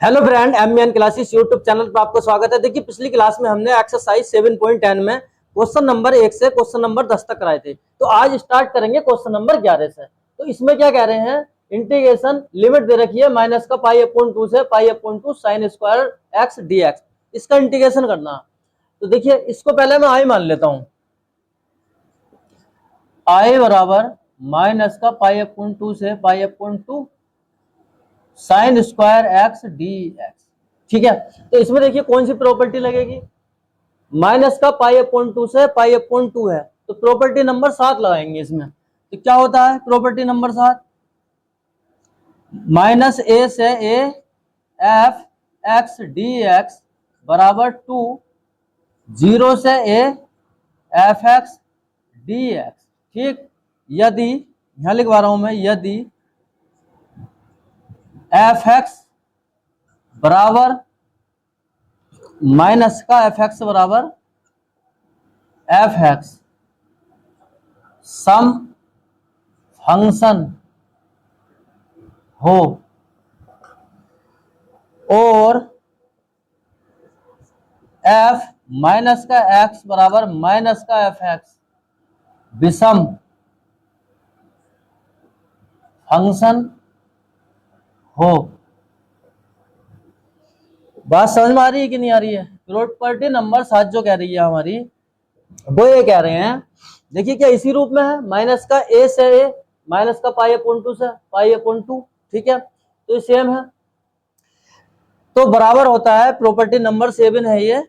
Hello friend, MN classes YouTube channel पर आपका स्वागत है। देखिए, पिछली क्लास में हमने एक्सरसाइज 7.10 में क्वेश्चन नंबर 1 से क्वेश्चन नंबर 10 तक कराए थे। तो आज स्टार्ट करेंगे क्वेश्चन नंबर 11 से। तो इसमें क्या कह रहे हैं, इंटीग्रेशन लिमिट दे रखी है माइनस का पाई/2 से पाई/2 साइन स्क्वायर एक्स dx। इसका इंटीग्रेशन करना। तो देखिए, इसको पहले मैं आई मान लेता हूं। आई बराबर माइनस का पाई/2 से पाई/2 साइन स्क्वायर एक्स dx। ठीक है, तो इसमें देखिए कौन सी प्रॉपर्टी लगेगी। माइनस का पाई/2 से पाई/2 है, तो प्रॉपर्टी नंबर 7 लगाएंगे इसमें। तो क्या होता है प्रॉपर्टी नंबर 7, माइनस ए से a f x d x बराबर 2, 0 से a f x d x. ठीक, यदि यहां लिखवा रहा हूं मैं, यदि एफ एक्स बराबर माइनस का एफ एक्स बराबर एफ एक्स सम फंक्शन हो और एफ माइनस का एक्स बराबर माइनस का एफ एक्स विषम फंक्शन हो। बात समझ में आ रही है कि नहीं आ रही है। प्रॉपर्टी नंबर 7 जो कह रही है हमारी, वो ये कह रहे हैं, देखिए क्या इसी रूप में है, माइनस का ए से ए माइनस का पाई/2 से पाई/2। ठीक है, तो ये सेम है, तो बराबर होता है प्रॉपर्टी नंबर 7 है ये।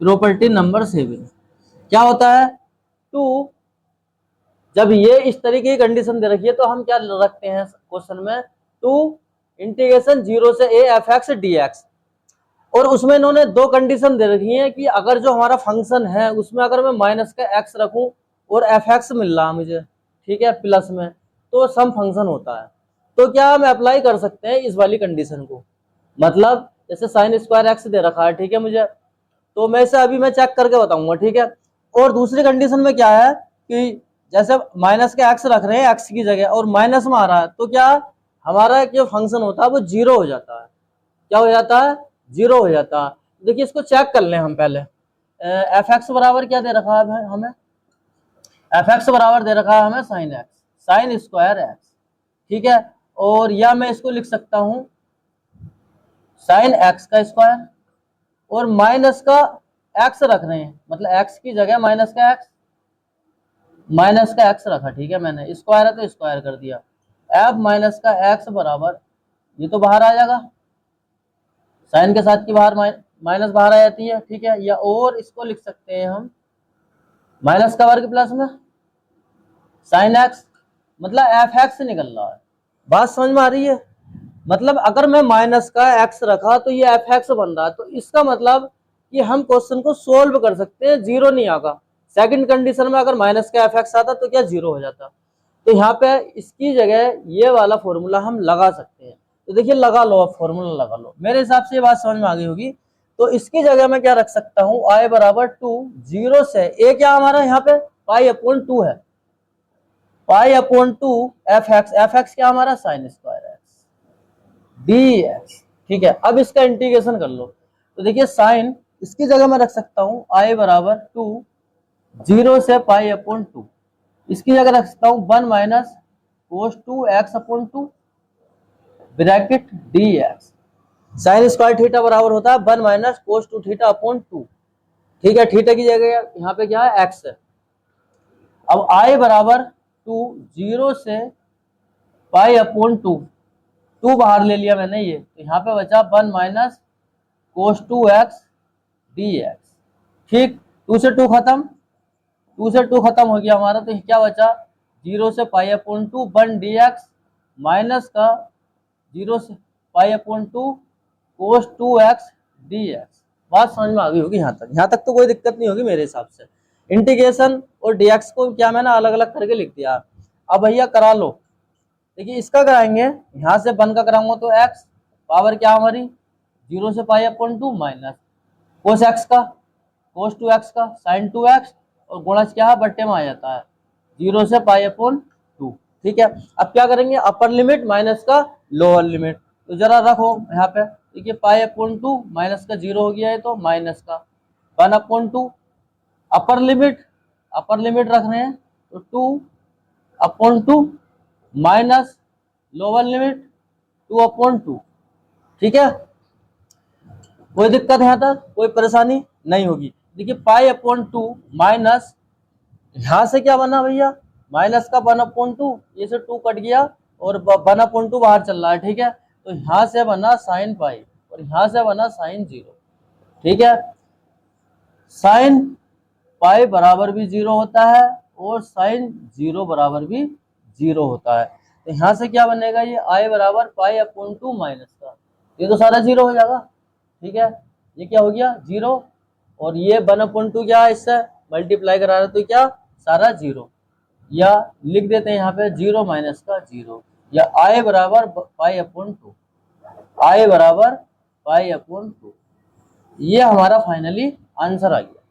प्रॉपर्टी नंबर 7 क्या होता है, 2 जब ये इस तरीके की कंडीशन दे रखी है तो हम क्या रखते हैं क्वेश्चन में, 2 इंटीग्रेशन 0 से ए एफ एक्स dx। और उसमें इन्होंने दो कंडीशन दे रखी है कि अगर जो हमारा फंक्शन है उसमें अगर मैं माइनस का एक्स रखूं और एफ एक्स मिल रहा मुझे, ठीक है, प्लस में, तो सम फंक्शन होता है। तो क्या हम अप्लाई कर सकते हैं इस वाली कंडीशन को, मतलब जैसे साइन स्क्वायर एक्स दे रखा है, ठीक है मुझे, तो मैं इसे अभी मैं चेक करके बताऊंगा। ठीक है, और दूसरी कंडीशन में क्या है कि जैसे माइनस का एक्स रख रहे हैं एक्स की जगह और माइनस में आ रहा है, तो क्या हमारा जो फंक्शन होता है वो 0 हो जाता है। क्या हो जाता है, 0 हो जाता है। देखिए इसको चेक कर लें हम पहले। एफ एक्स बराबर क्या दे रखा है हमें, एफ एक्स बराबर दे रखा है हमें sine x, sine square x. ठीक है, और या मैं इसको लिख सकता हूं साइन एक्स का स्क्वायर, और माइनस का एक्स रख रहे हैं, मतलब एक्स की जगह माइनस का एक्स, माइनस का एक्स रखा, ठीक है, मैंने स्क्वायर है तो स्क्वायर कर दिया। एफ माइनस का एक्स बराबर, ये तो बाहर आ जाएगा, साइन के साथ की बाहर माइनस बाहर आ जाती है। ठीक है, या और इसको लिख सकते हैं हम माइनस का वर्ग प्लस में साइन एक्स, मतलब एफ एक्स निकल रहा है। बात समझ में आ रही है, मतलब अगर मैं माइनस का एक्स रखा तो ये एफ एक्स बन रहा है, तो इसका मतलब कि हम क्वेश्चन को सोल्व कर सकते हैं, 0 नहीं आगा। सेकंड कंडीशन में अगर माइनस का एफ एक्स आता तो क्या 0 हो जाता। तो यहाँ पे इसकी जगह ये वाला फॉर्मूला हम लगा सकते हैं। तो देखिए लगा लो, अब फॉर्मूला लगा लो, मेरे हिसाब से ये बात समझ में आ गई होगी। तो इसकी जगह मैं क्या रख सकता हूँ, आई बराबर 2, 0 से ए क्या हमारा यहाँ पे पाई/2 है, पाई/2 एफ एक्स क्या हमारा साइन स्क्वायर एक्स dx। ठीक है, अब इसका इंटीग्रेशन कर लो। तो देखिए साइन, इसकी जगह मैं रख सकता हूं आई बराबर 2, 0 से पाई/2, इसकी जगह रख सकता हूं 1 minus cos 2 x/2 bracket dx। Sine square theta बराबर होता है 1 माइनस कोस 2 थीटा/2। ठीक है, थीटा की जगह यहाँ पे क्या है, x है। अब आई बराबर 2, 0 से पाई/2, 2 बाहर ले लिया मैंने, ये तो यहाँ पे बचा 1 माइनस कोस 2x dx। ठीक, 2 से 2 खत्म, 2 से 2 खत्म हो गया हमारा, तो क्या बचा, 0 से पाई/2 1 dx माइनस का 0 से पाई/2 कोस 2x dx। बात समझ में आ गई होगी यहाँ तक तो कोई दिक्कत नहीं होगी मेरे हिसाब से। इंटीग्रेशन और dx को क्या मैंने अलग अलग करके लिख दिया। अब भैया करा लो। देखिए इसका कराएंगे, यहां से 1 का कराऊंगा तो x पावर क्या हमारी 0 से पाई/2 माइनस कोस x का कोस 2x का साइन 2x, और गुणज क्या है, बट्टे में आ जाता है 0 से पाई/2। ठीक है, अब क्या करेंगे, अपर लिमिट माइनस का लोअर लिमिट, तो जरा रखो यहाँ पे, देखिए पाई अपॉन 2 माइनस का 0 हो गया है, तो माइनस का 1 अपॉन 2, अपर लिमिट रख रहे हैं तो 2 upon 2 minus lower limit 2 upon 2। ठीक है, कोई दिक्कत है यहाँ तक, कोई परेशानी नहीं होगी। देखिए पाई अपॉन 2 माइनस, यहां से क्या बना भैया, माइनस का 1 अपॉन 2, ये से 2 कट गया और 1 अपॉन 2 बाहर चल रहा है। ठीक है, तो यहां से बना साइन पाई और यहां से बना साइन 0। ठीक है, साइन पाई बराबर भी 0 होता है और साइन 0 बराबर भी 0 होता है। तो यहां से क्या बनेगा, ये आई बराबर पाई अपॉन 2 माइनस का, ये तो सारा 0 हो जाएगा। ठीक है, ये क्या हो गया 0, और ये 1 अपॉन 2 क्या है, इससे मल्टीप्लाई करा रहे तो क्या सारा 0, या लिख देते हैं यहाँ पे 0 माइनस का 0, या आई बराबर पाई अपॉन 2, आई बराबर पाई अपॉन 2। ये हमारा फाइनली आंसर आ गया।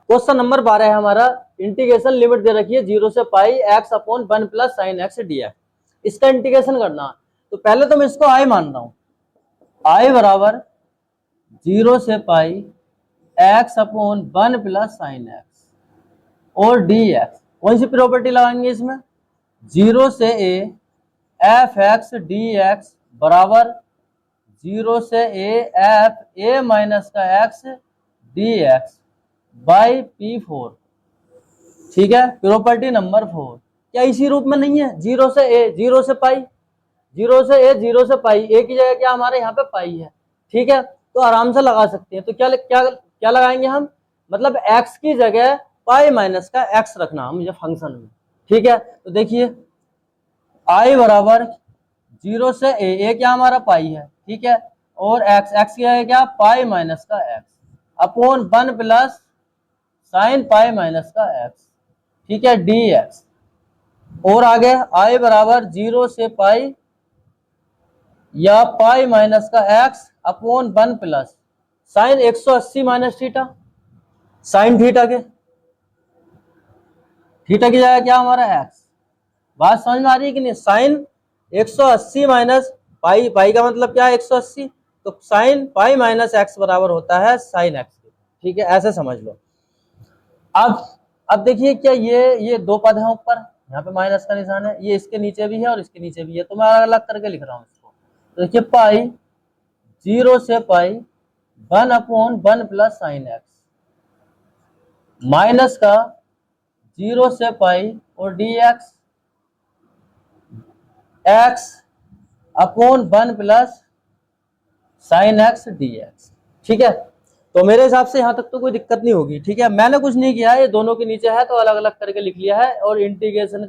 क्वेश्चन नंबर 12 है हमारा, इंटीग्रेशन लिमिट दे रखी है 0 से pi x upon 1 plus sine x d x, इसका इंटीग्रेशन करना। तो पहले तो मैं इसको आई मान रहा हूं, आई बराबर 0 से pi x upon 1 plus sine x और डी एक्स। कौन सी प्रॉपर्टी लगाएंगे इसमें, 0 से a f x d x बराबर 0 से ए एफ ए माइनस का x d x by P4। ठीक है, प्रॉपर्टी नंबर 4, क्या इसी रूप में नहीं है, 0 से ए 0 से पाई, 0 से ए 0 से पाई, ए की जगह क्या हमारे यहाँ पे पाई है। ठीक है, तो आराम से लगा सकते हैं। तो क्या क्या क्या लगाएंगे हम, मतलब x की जगह पाई माइनस का x रखना हम ये फंक्शन में। ठीक है, तो देखिए i बराबर 0 से ए क्या हमारा पाई है, ठीक है, और x की जगह क्या पाई माइनस का x upon 1 plus sine pi minus का x। ठीक है, dx, और आगे i बराबर 0 से पाई या पाई माइनस का x upon 1 plus sign 180 minus theta, sine theta की जगह क्या हमारा x। बात समझ में आ रही है कि नहीं, साइन 180 माइनस पाई, पाई का मतलब क्या है 180, तो साइन पाई माइनस x बराबर होता है साइन x। ठीक है, ऐसे समझ लो। अब देखिए क्या ये दो पद हैं ऊपर, यहाँ पे माइनस का निशान है, ये इसके नीचे भी है और इसके नीचे भी है, तो मैं अलग अलग करके लिख रहा हूँ इसको। तो देखिए पाई 0 से पाई 1 upon 1 plus sine x minus का 0 से पाई और d x x upon 1 plus sine x d x. ठीक है, तो मेरे हिसाब से यहाँ तक तो कोई दिक्कत नहीं होगी। ठीक है, मैंने कुछ नहीं किया है, ये दोनों के नीचे है तो अलग अलग करके लिख लिया है, और इंटीग्रेशन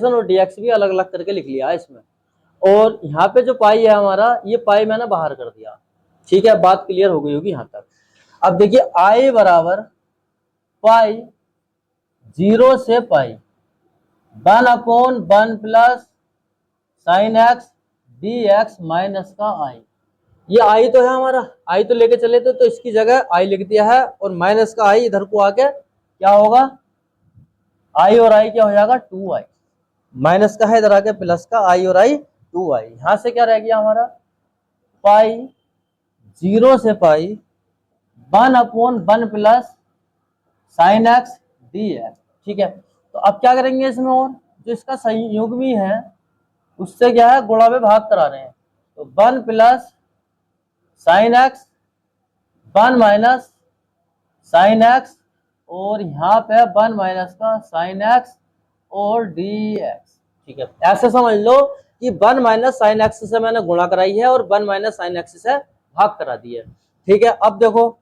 और डीएक्स भी अलग अलग करके लिख लिया है इसमें। और यहाँ पे जो पाई है हमारा, ये पाई मैंने बाहर कर दिया। ठीक है, बात क्लियर हो गई होगी यहाँ तक। अब देखिए आई बराबर पाई 0 से पाई 1 upon 1 plus sine x d x minus का आई। ये आई तो है हमारा, आई तो लेके चले थे, तो इसकी जगह आई लिख दिया है, और माइनस का आई इधर को आके क्या होगा, आई और आई क्या हो जाएगा 2i, माइनस का है इधर आके प्लस का आई और आई 2i। यहां से क्या रह गया हमारा, पाई 0 से पाई 1 upon 1 plus sine x d x. ठीक है, तो अब क्या करेंगे इसमें, और जो इसका संयुग्मी है उससे क्या है गुणा में भाग करा रहे हैं, तो 1 plus sine x 1 minus sign x, और यहाँ पे 1 माइनस का साइन एक्स और डी एक्स। ठीक है, ऐसे समझ लो कि 1 माइनस साइन एक्स से मैंने गुणा कराई है और 1 माइनस साइन एक्स से भाग करा दी है। ठीक है, अब देखो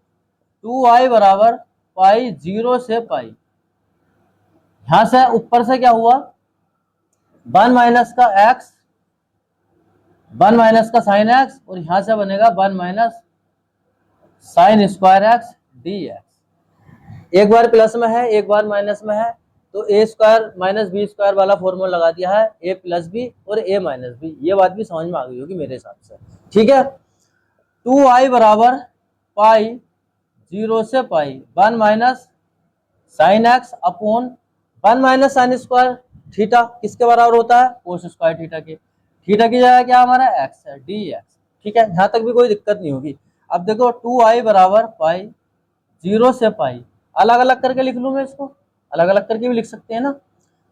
2i बराबर पाई 0 से पाई, यहां से ऊपर से क्या हुआ 1 माइनस का x 1 माइनस का साइन एक्स, और यहां से बनेगा 1 minus sine square x d x. एक बार प्लस में है एक बार माइनस में है, तो ए स्क्वायर माइनस बी स्क्वायर वाला फॉर्मूला लगा दिया है, ए प्लस बी और ए माइनस बी। ये बात भी समझ में आ गई होगी मेरे हिसाब से। ठीक है, 2i बराबर पाई 0 से पाई 1 minus sine x upon 1 minus sine square theta, किसके बराबर होता है कोस स्क्वायर थीटा के। थीटा की जगह क्या हमारा एक्स है, डी एक्स। ठीक है, यहाँ तक भी कोई दिक्कत नहीं होगी। अब देखो 2i बराबर पाई 0 से पाई, अलग अलग करके लिख लूँ मैं इसको, अलग अलग करके भी लिख सकते हैं ना।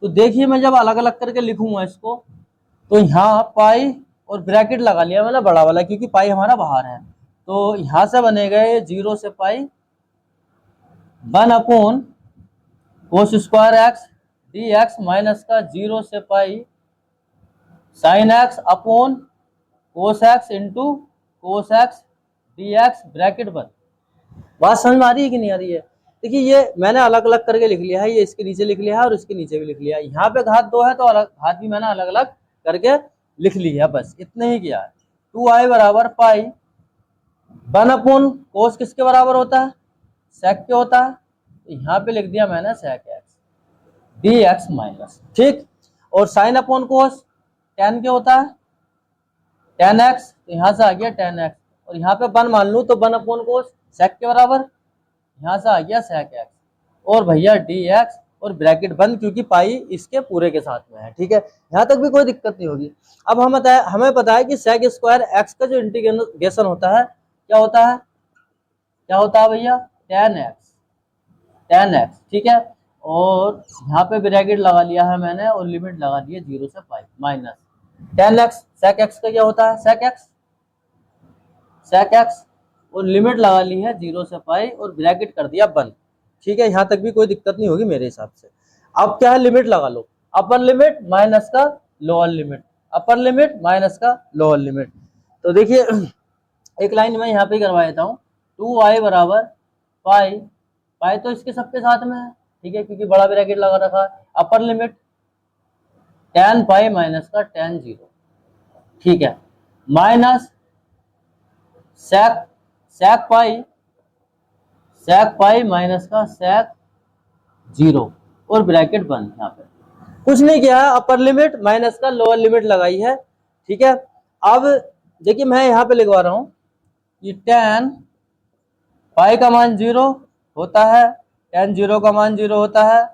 तो देखिए मैं जब अलग अलग करके लिखूंगा इसको, तो यहाँ पाई और ब्रैकेट लगा लिया मैंने बड़ा वाला, क्योंकि पाई हमारा बाहर है। तो यहाँ से बनेगा ये 0 से पाई 1 upon cos square x d x minus का 0 से pi sine x upon cos x into cos x d x bracket बंद। बात समझ में आ रही है कि नहीं आ रही है? देखिए ये मैंने अलग अलग करके लिख लिया है, ये इसके नीचे लिख लिया है और इसके नीचे भी लिख लिया है। यहाँ पे घात 2 है तो अलग घात भी मैंने अलग अलग करके लिख ली है, बस इतने ही किया है। 2i बराबर पाई 1 अपॉन कोस किसके बराबर होता है, सेक के होता है, तो यहाँ पे लिख दिया मैंने sec x d x minus. ठीक, और साइन अपॉन कोस टेन के होता है टेन एक्स, तो यहाँ से आ गया टेन एक्स, और यहाँ पे 1 मान लूँ तो 1 अपॉन कोस सेक के बराबर, यहाँ से आ गया सेक एक्स, और भैया डी एक्स और ब्रैकेट बंद, क्योंकि पाई इसके पूरे के साथ में है। ठीक है, यहाँ तक भी कोई दिक्कत नहीं होगी। अब हमें पता है कि सेक स्क्वायर एक्स का जो इंटीग्रेशन होता है क्या होता है, क्या होता है भैया, टेन एक्स। ठीक है, और यहाँ पे ब्रैकेट लगा लिया है मैंने और लिमिट लगा दी है 0 से pi minus ten x. Sec x का क्या होता है, सेक एक्स और लिमिट लगा ली है 0 से पाई और ब्रैकेट कर दिया बंद। ठीक है, यहाँ तक भी कोई दिक्कत नहीं होगी मेरे हिसाब से। अब क्या है, लिमिट लगा लो, अपर लिमिट माइनस का lower limit, upper limit minus का लोअर लिमिट। तो देखिए एक लाइन मैं यहाँ पे करवा देता हूँ, 2i बराबर पाई, पाई तो इसके सबके साथ में है, ठीक है, क्योंकि बड़ा ब्रैकेट लगा रखा है, upper limit tan pi minus का tan 0, ठीक है, माइनस सेक पाई माइनस का सेक 0 और ब्रैकेट बंद। यहाँ पे कुछ नहीं किया है, अपर लिमिट माइनस का लोअर लिमिट लगाई है। ठीक है, अब देखिए मैं यहाँ पे लिखवा रहा हूँ कि tan पाई का मान 0 होता है, tan 0 का मान 0 होता है,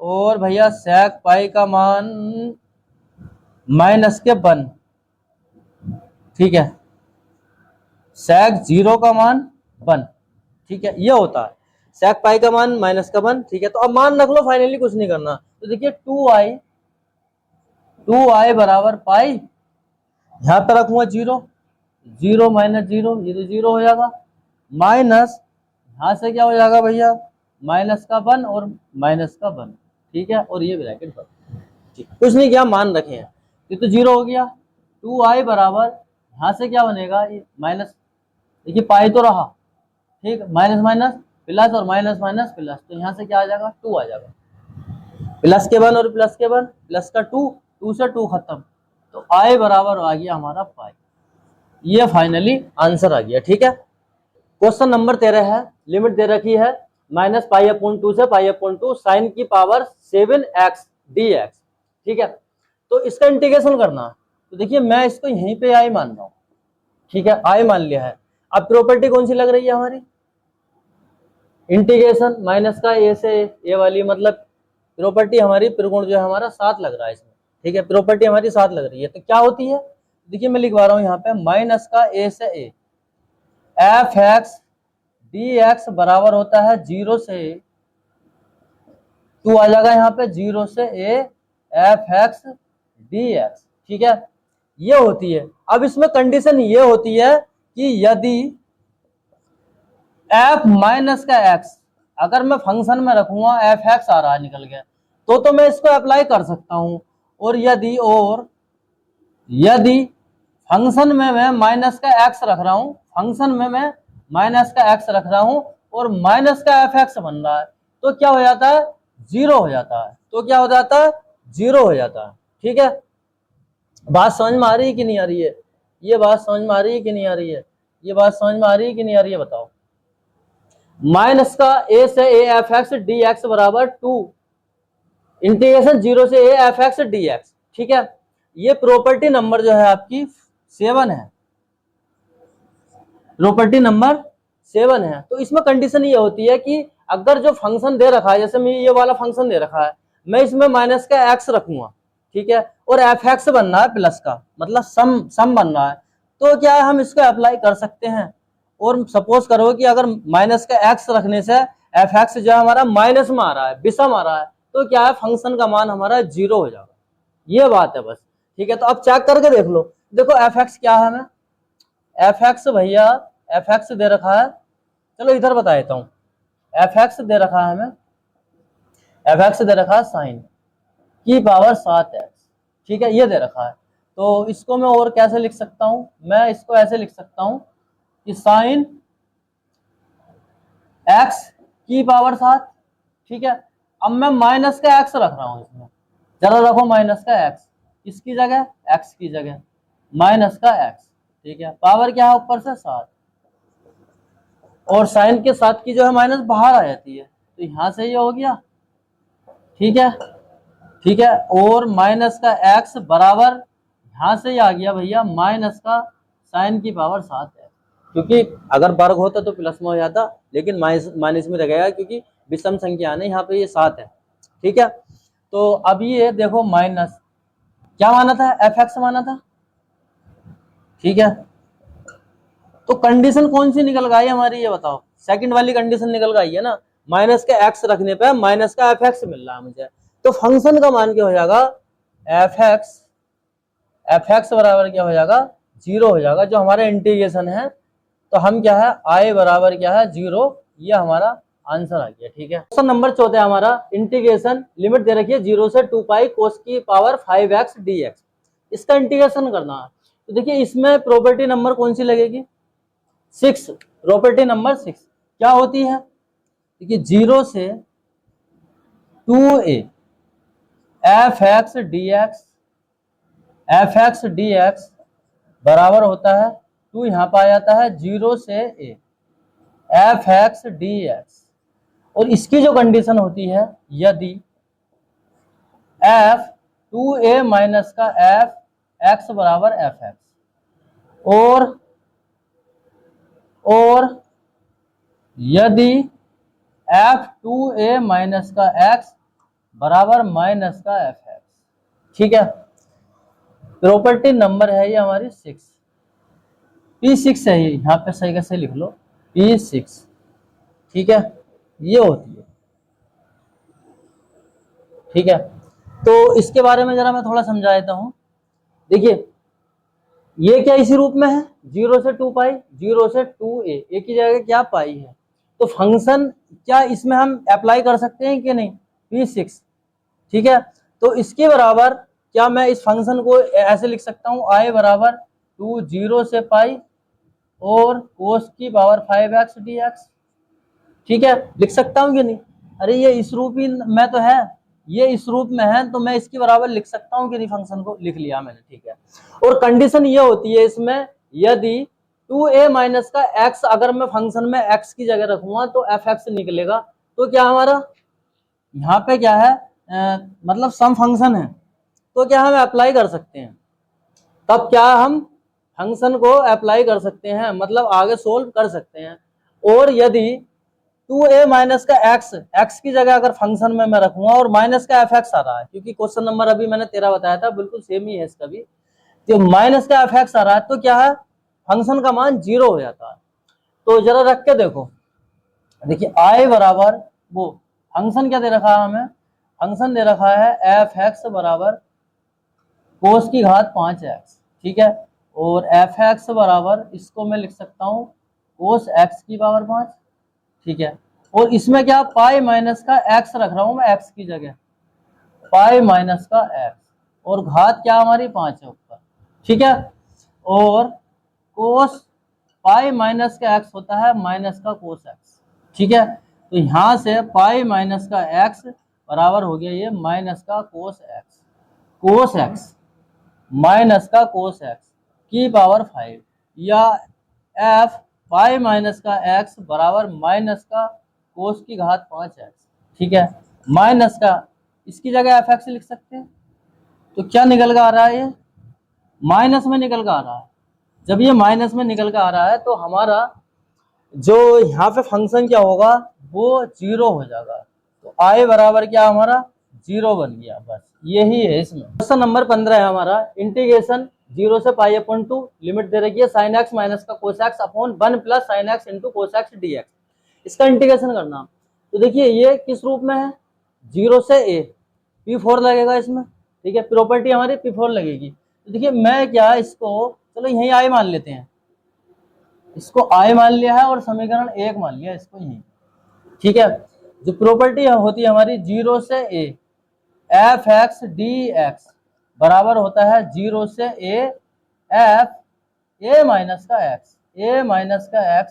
और भैया सेक पाई का मान माइनस के 1, ठीक है, सेक 0 का मान 1, ठीक है, ये होता है सेक पाई का मान माइनस का 1। ठीक है, तो अब मान रख लो, फाइनली कुछ नहीं करना। तो देखिए 2i बराबर पाई, यहां पर रखूंगा 0 माइनस 0, ये तो 0 हो जाएगा, माइनस यहां से क्या हो जाएगा भैया, माइनस का 1 और माइनस का 1, ठीक है, और ये ब्रैकेट बंद। ठीक, कुछ नहीं किया, मान रखे हैं, ये तो 0 हो गया। 2i बराबर यहां से क्या बनेगा, माइनस, देखिए पाई तो रहा, ठीक, माइनस माइनस प्लस और माइनस माइनस प्लस, तो यहाँ से क्या आ जाएगा, 2 आ जाएगा, प्लस के 1 और प्लस के 1, प्लस का 2 से 2 खत्म, तो i बराबर आ गया हमारा पाई। ये फाइनली आंसर आ गया। ठीक है, क्वेश्चन नंबर 13 है, लिमिट दे रखी है माइनस पाई अपॉन 2 से पाई अपॉन 2 साइन की पावर 7x dx। ठीक है, तो इसका इंटीग्रेशन करना, तो देखिए मैं इसको यहीं पे i मान रहा हूँ, ठीक है, i मान लिया है। अब प्रॉपर्टी कौन सी लग रही है हमारी, इंटीग्रेशन माइनस का a से a वाली, मतलब प्रॉपर्टी हमारी त्रिकोण जो है हमारा 7 लग रहा है इसमें। ठीक है, प्रॉपर्टी हमारी 7 लग रही है, तो क्या होती है, देखिए मैं लिखवा रहा हूँ यहाँ पे माइनस का a से a, F x d x बराबर होता है 0 से a, 2 आ जाएगा यहाँ पे 0 से a F x d x. ठीक है, ये होती है। अब इसमें कंडीशन ये होती है कि यदि f माइनस का x अगर मैं फंक्शन में रखूंगा, एफ एक्स आ रहा है निकल गया, तो मैं इसको अप्लाई कर सकता हूं, और यदि फंक्शन में मैं माइनस का x रख रहा हूं, फंक्शन में मैं माइनस का x रख रहा हूं और माइनस का एफ एक्स बन रहा है, तो क्या हो जाता है, 0 हो जाता है, तो क्या हो जाता है, 0 हो जाता है। ठीक है, बात समझ में आ रही है कि नहीं आ रही है, ये बात समझ में आ रही है कि नहीं आ रही है, ये बात समझ में आ रही है कि नहीं आ रही है, बताओ। माइनस का a से a F x d x बराबर 2 इंटीग्रेशन 0 से a F x d x. ठीक है, ये प्रॉपर्टी नंबर जो है आपकी 7 है, प्रॉपर्टी नंबर 7 है। तो इसमें कंडीशन ये होती है कि अगर जो फंक्शन दे रखा है, जैसे मैं ये वाला फंक्शन दे रखा है, मैं इसमें माइनस का x रखूंगा, ठीक है, और एफ एक्स बनना है प्लस का, मतलब सम बन रहा है, तो क्या है हम इसको अप्लाई कर सकते हैं। और सपोज करो कि अगर माइनस का एक्स रखने से एफ एक्स जो है हमारा माइनस में आ रहा है, विषम आ रहा है, तो क्या है फंक्शन का मान हमारा 0 हो जाएगा, ये बात है बस। ठीक है, तो अब चेक करके देख लो, देखो एफ एक्स क्या है, हमें एफ एक्स भैया एफ एक्स दे रखा है, चलो इधर बता देता हूँ, एफ एक्स दे रखा है हमें, एफ एक्स दे रखा है साइन की पावर 7x, ठीक है, ये दे रखा है। तो इसको मैं और कैसे लिख सकता हूं, मैं इसको ऐसे लिख सकता हूं कि साइन x की पावर 7, ठीक है। अब मैं माइनस का x रख रहा हूं इसमें, जरा रखो माइनस का x, इसकी जगह x की जगह माइनस का x, ठीक है, पावर क्या है ऊपर से 7, और साइन के 7 की जो है माइनस बाहर आ जाती है, तो यहां से ये हो गया, ठीक है, ठीक है, और माइनस का x बराबर यहां से ही आ गया भैया माइनस का साइन की पावर 7 है, क्योंकि अगर वर्ग होता तो प्लस में हो जाता, लेकिन माइनस में रहेगा क्योंकि विषम संख्या है, यहाँ पे ये 7 है, ठीक है। तो अब ये देखो माइनस क्या माना था, एफ एक्स माना था, ठीक है, तो कंडीशन कौन सी निकल गई हमारी, ये बताओ, सेकंड वाली कंडीशन निकल गई है ना, माइनस का एक्स रखने पे माइनस का एफ एक्स मिल रहा है मुझे, तो फंक्शन का मान क्या हो जाएगा, एफ एक्स बराबर क्या हो जाएगा, 0 हो जाएगा, जो हमारा इंटीग्रेशन है, तो हम क्या है आई बराबर क्या है 0, ये हमारा आंसर आ गया, ठीक है। क्वेश्चन नंबर 14 हमारा इंटीग्रेशन, लिमिट दे रखी है 0 से 2 पाई कोस की पावर 5x dx, इसका इंटीग्रेशन करना है। तो देखिए इसमें प्रॉपर्टी नंबर कौन सी लगेगी, 6, प्रॉपर्टी नंबर 6 क्या होती है, देखिए 0 से 2a F x d x बराबर होता है, 2 यहाँ पर आ जाता है 0 से a F x d x, और इसकी जो कंडीशन होती है, यदि एफ 2a माइनस का एफ एक्स बराबर एफ एक्स, और यदि एफ 2a माइनस का एक्स बराबर माइनस का एफ एक्स, ठीक है, प्रॉपर्टी नंबर है ये हमारी 6, P6 है ये, यहाँ पे सही कैसे लिख लो P6, ठीक है, ये होती है, ठीक है। तो इसके बारे में जरा मैं थोड़ा समझा देता हूं, देखिए ये क्या इसी रूप में है, 0 से 2 पाई, 0 से 2a, एक ही जगह क्या पाई है, तो फंक्शन क्या इसमें हम अप्लाई कर सकते हैं कि नहीं, P6, ठीक है। तो इसके बराबर क्या मैं इस फंक्शन को ऐसे लिख सकता हूँ, आई बराबर 2 0 से पाई और कोस की पावर 5x dx, ठीक है, लिख सकता हूँ कि नहीं, अरे ये इस रूप ही में तो है, ये इस रूप में है, तो मैं इसके बराबर लिख सकता हूँ कि नहीं, फंक्शन को लिख लिया मैंने, ठीक है। और कंडीशन ये होती है इसमें, यदि 2a माइनस का x अगर मैं फंक्शन में x की जगह रखूंगा तो एफ एक्स निकलेगा, तो क्या हमारा यहाँ पे क्या है, मतलब सम फंक्शन है, तो क्या हम अप्लाई कर सकते हैं, तब क्या हम फंक्शन को अप्लाई कर सकते हैं, मतलब आगे सोल्व कर सकते हैं। और यदि 2a माइनस का x की जगह अगर फंक्शन में मैं रखूंगा और माइनस का एफ एक्स आ रहा है, क्योंकि क्वेश्चन नंबर अभी मैंने 13 बताया था, बिल्कुल सेम ही है इसका भी, तो माइनस का एफ एक्स आ रहा है, तो क्या है फंक्शन का मान 0 हो जाता है। तो जरा रख के देखो, देखिए आई बराबर वो फंक्शन क्या दे रखा है हमें, फंक्शन दे रखा है एफ एक्स बराबर कोस की घात 5x, ठीक है, और एफ एक्स बराबर इसको मैं लिख सकता हूँ कोस x की पावर 5, ठीक है, और इसमें क्या पाई माइनस का x रख रहा हूं मैं x की जगह, पाई माइनस का x, और घात क्या हमारी 5 है ऊपर, ठीक है, और कोस पाई माइनस का x होता है माइनस का कोस x, ठीक है, तो यहां से पाई माइनस का x बराबर हो गया ये माइनस का कोस x माइनस का कोस x की पावर 5, या एफ पाई माइनस का x बराबर माइनस का कोस की घात 5x, ठीक है, माइनस का इसकी जगह एफ एक्स लिख सकते हैं, तो क्या निकल कर आ रहा है, ये माइनस में निकल कर आ रहा है। जब ये माइनस में निकल कर आ रहा है तो हमारा जो यहाँ पे फंक्शन क्या होगा, वो 0 हो जाएगा, तो आई बराबर क्या हमारा जीरो बन गया। बस यही है इसमें। क्वेश्चन नंबर 15 है हमारा, इंटीग्रेशन 0 से पाई अपॉन 2, लिमिट दे रखी है sin x माइनस का cos x upon 1 plus sin x into cos x dx। इसका इंटीग्रेशन करना। तो देखिए ये किस रूप में है, 0 से a, P4 लगेगा इसमें, ठीक है, प्रॉपर्टी हमारी P4 लगेगी। तो देखिए मैं क्या इसको, चलो यही i मान लेते हैं, इसको i मान लिया है और समीकरण 1 मान लिया इसको यही, ठीक है। जो प्रॉपर्टी होती है हमारी 0 से a, F x d x बराबर होता है 0 से a एफ ए माइनस का एक्स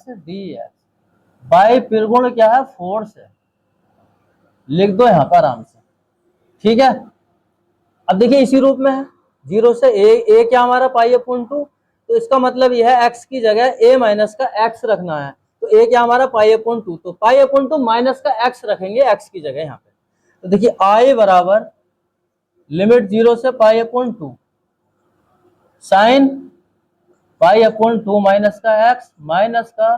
डी एक्स बाई त्रिगुण क्या है, फोर्स है, लिख दो यहाँ पर आराम से, ठीक है। अब देखिए इसी रूप में है, 0 से a क्या हमारा पाई अपॉन 2, तो इसका मतलब यह है x की जगह a माइनस का x रखना है, तो a क्या हमारा पाई अपॉन 2, तो पाई अपॉन 2 माइनस का x रखेंगे x की जगह यहाँ पे। तो देखिए i बराबर लिमिट 0 से pi upon 2 sine pi upon 2 minus का x माइनस का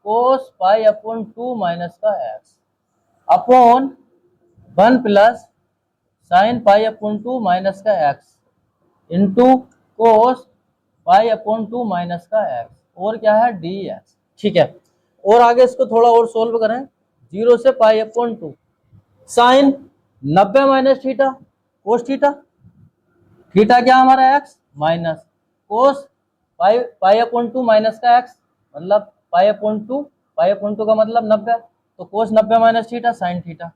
कोस पाई अपॉन 2 माइनस का x upon 1 plus sine pi upon 2 minus का x into cos pi upon 2 minus का x और क्या है dx, ठीक है। और आगे इसको थोड़ा और सोल्व करें, 0 से pi upon 2 sine 90 minus theta cos theta, theta क्या हमारा x minus cos pi upon 2 minus का x मतलब पाई अपॉन 2 का मतलब 90, तो कोस 90 minus theta sine theta,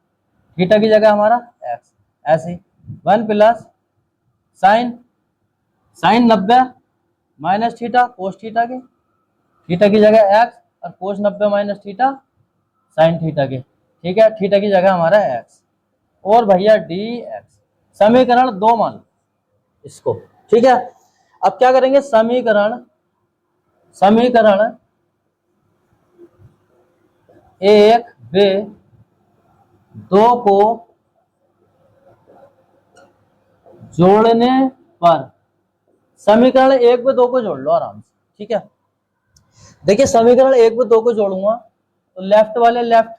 theta की जगह हमारा x, ऐसे 1 plus sign 90 minus theta cos theta के, थीटा की जगह x और कोस 90 माइनस थीटा साइन थीटा के, ठीक है, थीटा की जगह हमारा x और भैया dx। समीकरण 2 मान लो इसको, ठीक है। अब क्या करेंगे, समीकरण 1 व 2 को जोड़ने पर, समीकरण 1 व 2 को जोड़ लो आराम से, ठीक है। देखिए समीकरण 1 व 2 को जोड़ूंगा तो लेफ्ट वाले लेफ्ट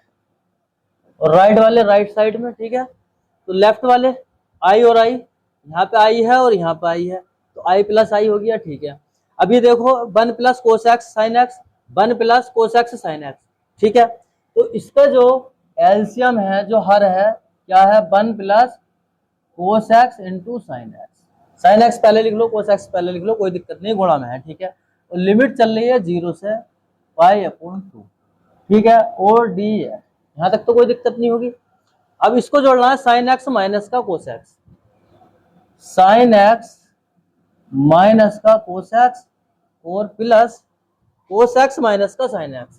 और राइट वाले राइट साइड में, ठीक है। तो लेफ्ट वाले आई और आई, यहाँ पे आई है और यहाँ पे आई है, तो आई प्लस आई हो गया, ठीक है। अभी देखो 1 plus cos x sine x, 1 plus cos x sine x, ठीक है। तो इसका जो एलसीएम है, जो हर है क्या है, 1 plus cos x into sine x, sine x पहले लिख लो, कोस एक्स पहले लिख लो, कोई दिक्कत नहीं, गुणा में है, ठीक है। और लिमिट चल रही है 0 से पाई अपॉन 2, ठीक है, और डी है, यहाँ तक तो कोई दिक्कत नहीं होगी। अब इसको जोड़ना है साइन एक्स माइनस का कोस एक्स, साइन एक्स माइनस का कोस एक्स और प्लस कोस एक्स माइनस का sign x,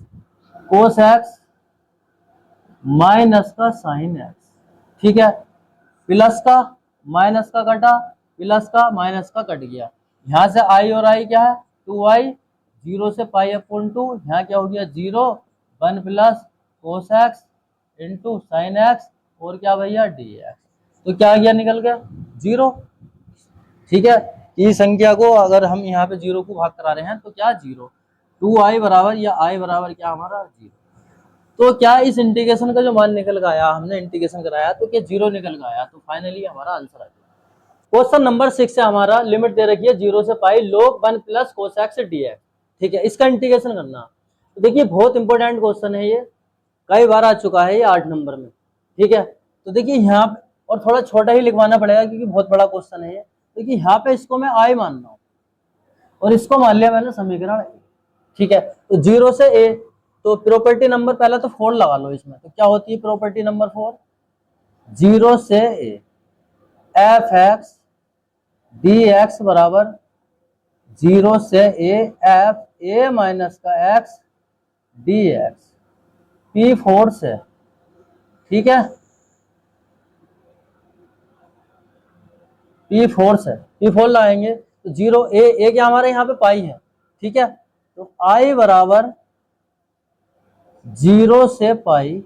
cos x minus का साइन एक्स, ठीक है। प्लस का माइनस का कटा, प्लस का माइनस का कट गया, यहाँ से आई और आई क्या है 2i, 0 से पाई अपॉन 2, यहाँ क्या हो गया 0, 1 plus cos x into sine x और क्या भैया dx, तो क्या गया निकल गया 0, ठीक है। इस संख्या को अगर हम यहाँ पे 0 को भाग करा रहे हैं तो क्या 0, 2i बराबर या i बराबर क्या हमारा 0, तो क्या इस इंटीग्रेशन का जो मान निकल गया, हमने इंटीग्रेशन कराया तो क्या 0 निकल गया, तो फाइनली हमारा आंसर आ गया। क्वेश्चन नंबर 6 है हमारा, लिमिट दे रखी है 0 से पाई log 1 plus cos x dx, ठीक है। इसका इंटीग्रेशन करना, तो देखिए बहुत इंपॉर्टेंट क्वेश्चन है ये, कई बार आ चुका है ये 8 नंबर में, ठीक है। तो देखिए यहाँ पे और थोड़ा छोटा ही लिखवाना पड़ेगा क्योंकि बहुत बड़ा क्वेश्चन है ये। देखिए यहाँ पे इसको मैं आई मान रहा हूँ और इसको मान लिया मैंने समीकरण, ठीक है। तो 0 से a, तो प्रॉपर्टी नंबर पहला तो 4 लगा लो इसमें, तो क्या होती है प्रॉपर्टी नंबर 4, 0 से a F x d x बराबर 0 से a एफ ए माइनस का एक्स डी एक्स P4 से, ठीक है, P4 लाएंगे तो 0 a क्या हमारे यहाँ पे पाई है, ठीक है। तो i बराबर 0 से पाई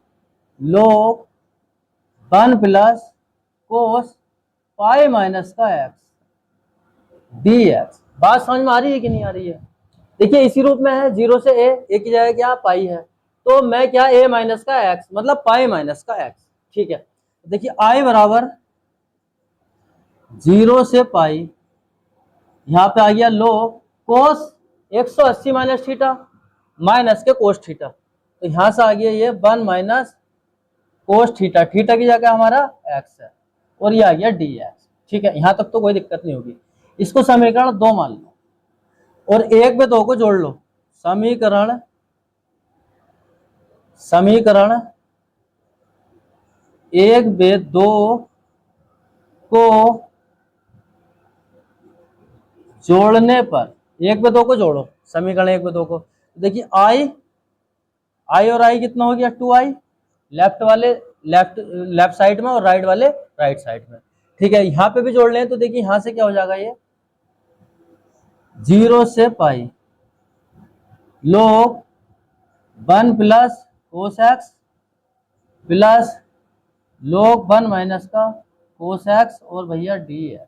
log 1 plus cos pi minus का एक्स dx। बात समझ में आ रही है कि नहीं आ रही है? देखिए इसी रूप में है, 0 से a की जगह क्या पाई है, तो मैं क्या a माइनस का x मतलब पाई माइनस का x, ठीक है। देखिए i बराबर 0 से पाई, यहाँ पे आ गया log cos 180 minus theta minus के कोस थीटा, तो यहाँ से आ गया ये 1 माइनस कोस थीटा, थीटा की जगह हमारा x है और ये आ गया dx। ठीक है, यहाँ तक तो कोई दिक्कत नहीं होगी। इसको समीकरण 2 मान लो और 1 में 2 को जोड़ लो। समीकरण 1 में 2 को जोड़ने पर, 1 में 2 को जोड़ो, समीकरण 1 में 2 को, देखिए आई और आई कितना हो गया 2i, लेफ्ट साइड में और राइट वाले राइट साइड में। ठीक है, यहाँ पे भी जोड़ लें तो देखिए यहाँ से क्या हो जाएगा, ये 0 से पाई log 1 plus cos x plus log 1 minus का कोस एक्स और भैया dx।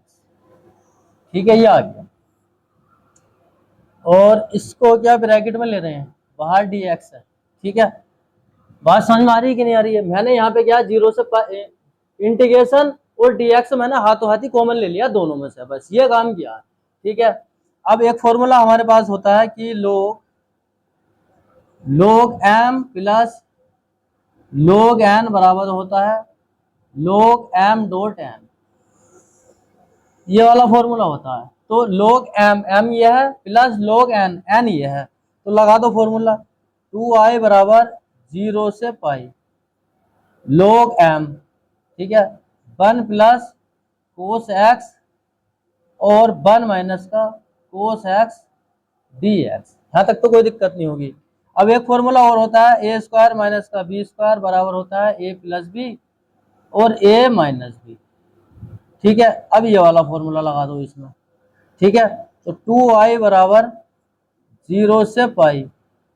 ठीक है, ये आ गया, और इसको क्या ब्रैकेट में ले रहे हैं, बाहर dx है। ठीक है, बात समझ में आ रही है कि नहीं आ रही है? मैंने यहाँ पे क्या 0 से इंटीग्रेशन और dx मैंने हाथों हाथ ही कॉमन ले लिया दोनों में से, बस ये काम किया। ठीक है, अब एक फॉर्मूला हमारे पास होता है कि log m plus log n बराबर होता है log m डॉट n, ये वाला फॉर्मूला होता है। तो log m ये है प्लस log n ये है, तो लगा दो फॉर्मूला 2i बराबर 0 से पाई log m, ठीक है, 1 प्लस कोस एक्स और 1 माइनस का कोस एक्स dx। यहाँ तक तो कोई दिक्कत नहीं होगी। अब एक फॉर्मूला और होता है a स्क्वायर माइनस का b स्क्वायर बराबर होता है a प्लस बी और a माइनस बी। ठीक है, अब ये वाला फॉर्मूला लगा दो इसमें। ठीक है, तो 2i बराबर 0 से pi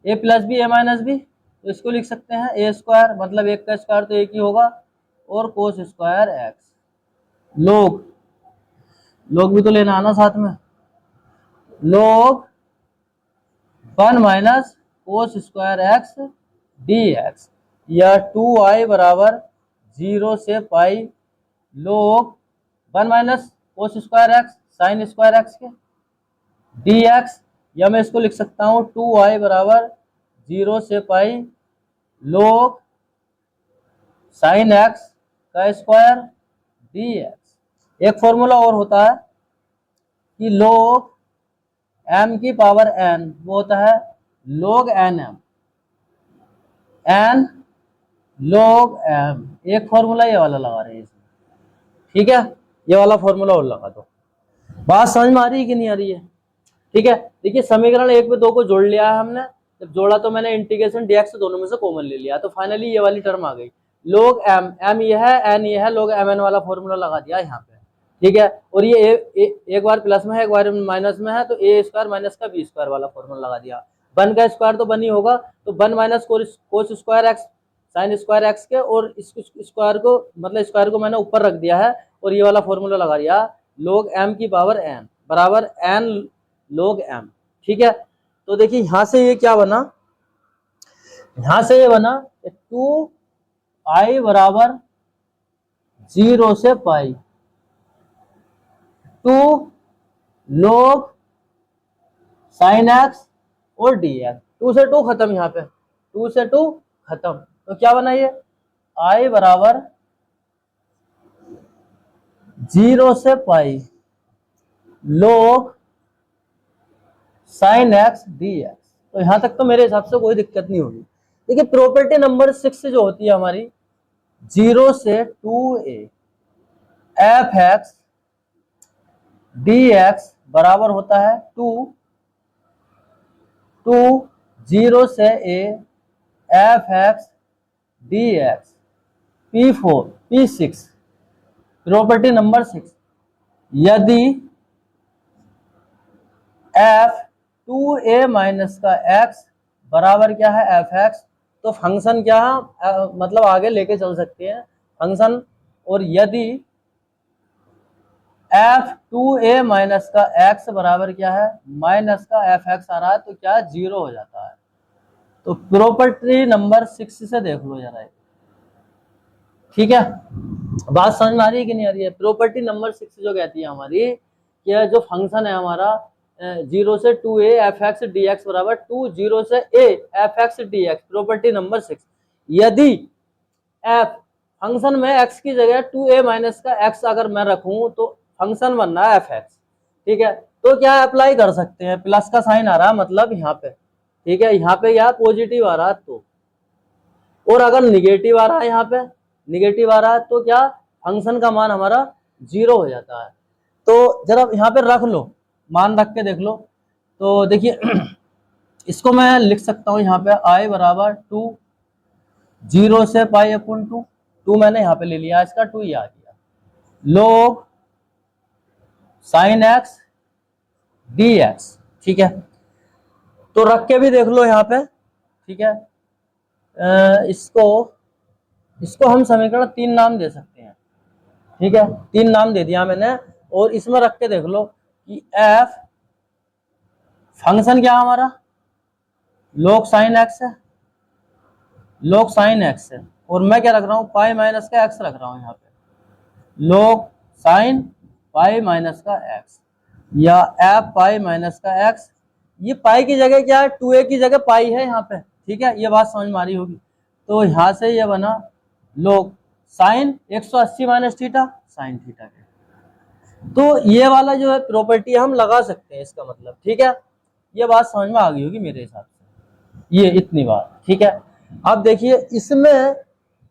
a plus b a minus b, तो इसको लिख सकते हैं a स्क्वायर, मतलब 1 का स्क्वायर तो 1 ही होगा, और कोस स्क्वायर एक्स, लोग भी तो लेना आना साथ में, log 1 minus cos square x dx, या 2i बराबर 0 से पाई log 1 minus cos square x sine square x के dx, या मैं इसको लिख सकता हूँ 2i बराबर 0 से पाई log साइन एक्स का स्क्वायर dx। एक फॉर्मूला और होता है कि log m की पावर n, वो होता है log nm, n log m, एक फॉर्मूला ये वाला लगा रहे हैं इसमें। ठीक है, ये वाला फॉर्मूला और लगा दो। बात समझ में आ रही है कि नहीं आ रही है? ठीक है, देखिए समीकरण 1 में 2 को जोड़ लिया है हमने, जब जोड़ा तो मैंने इंटीग्रेशन dx दोनों में से कॉमन ले लिया, तो फाइनली ये वाली टर्म आ गई log m ये है, n ये है, log mn वाला फॉर्मूला लगा दिया यहाँ पे। ठीक है, और ये एक बार प्लस में है एक बार माइनस में है, तो a स्क्वायर माइनस का b स्क्वायर वाला फॉर्मूला लगा दिया। 1 का स्क्वायर तो 1 ही होगा, तो 1 minus cos square x sine square x के, और इस स्क्वायर को मतलब स्क्वायर को मैंने ऊपर रख दिया है, और ये वाला फॉर्मूला लगा दिया log m की पावर n बराबर n log m। ठीक है, तो देखिए यहां से ये क्या बना, यहां से ये बना 2i बराबर 0 से पाई 2 log साइन एक्स और dx, 2 से 2 खत्म, यहाँ पे 2 से 2 खत्म, तो क्या बना ये i बराबर 0 से पाई log साइन एक्स dx। तो यहां तक तो मेरे हिसाब से कोई दिक्कत नहीं होगी। देखिए प्रॉपर्टी नंबर 6 जो होती है हमारी, 0 से 2a एफ एक्स dx बराबर होता है 2 0 से a F x dx P6 property number 6, यदि f 2a माइनस का x बराबर क्या है एफ एक्स, तो फंक्शन क्या है, मतलब आगे लेके चल सकते हैं फंक्शन, और यदि f 2a माइनस का x बराबर क्या है माइनस का एफ एक्स आ रहा है, तो क्या 0 हो जाता है। तो प्रॉपर्टी नंबर 6 से देख लो जरा, ठीक है। बात समझ में आ रही है कि नहीं आ रही है? प्रॉपर्टी नंबर 6 जो कहती है हमारी कि जो फंक्शन है हमारा 0 से 2a F x d x बराबर 2 0 से a F x d x, property number 6, यदि एफ फंक्शन में x की जगह 2a माइनस का x अगर मैं रखूं तो फंक्शन बन रहा है एफ एक्स, ठीक है। तो क्या अप्लाई कर सकते हैं, प्लस का साइन आ रहा है मतलब यहाँ पे, ठीक है, यहाँ पे क्या पॉजिटिव आ रहा है तो, और अगर निगेटिव आ रहा है यहाँ पे, निगेटिव आ रहा है तो क्या फंक्शन का मान हमारा 0 हो जाता है। तो जरा यहाँ पे रख लो, मान रख के देख लो। तो देखिए इसको मैं लिख सकता हूँ यहाँ पे i बराबर 2 0 से पाई अपन 2 मैंने यहाँ पे ले लिया, इसका 2 ही आ गया, log sign x d x, ठीक है। तो रख के भी देख लो यहाँ पे, ठीक है। इसको हम समीकरण 3 नाम दे सकते हैं, ठीक है, 3 नाम दे दिया मैंने। और इसमें रख के देख लो कि एफ फंक्शन क्या हमारा log साइन एक्स है, log साइन एक्स है, और मैं क्या रख रहा हूं पाई माइनस का एक्स रख रहा हूं यहाँ पे, log साइन पाई माइनस का एक्स या एफ पाई माइनस का एक्स। ये पाई की जगह क्या है, 2a की जगह पाई है यहाँ पे, ठीक है, ये बात समझ में आ रही होगी। तो यहाँ से ये बना log sine 180 minus theta sine theta के। तो ये वाला जो है प्रॉपर्टी हम लगा सकते हैं, इसका मतलब, ठीक है, ये बात समझ में आ गई होगी मेरे हिसाब से, ये इतनी बात, ठीक है। अब देखिए इसमें,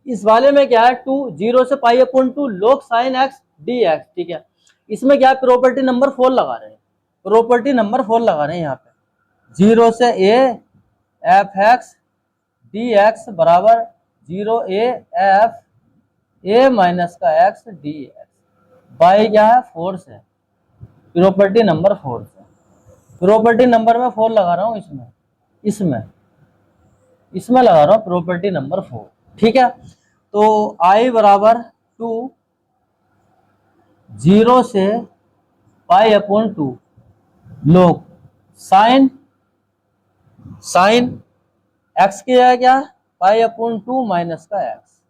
इस वाले में क्या है 2 0 से pi upon 2 log sign x d x, ठीक है। इसमें क्या है प्रॉपर्टी नंबर 4 लगा रहे हैं, प्रॉपर्टी नंबर 4 लगा रहे हैं यहाँ पे, 0 से a F x d x बराबर 0 a एफ a माइनस का एक्स डी एक्स बाई क्या है फोर्स है, प्रॉपर्टी नंबर 4 से, प्रॉपर्टी नंबर में 4 लगा रहा हूं इसमें, इसमें लगा रहा हूं प्रॉपर्टी नंबर 4, ठीक है। तो i बराबर 2 0 से pi upon 2 log sine x की जगह क्या पाई अपॉन 2 माइनस का एक्स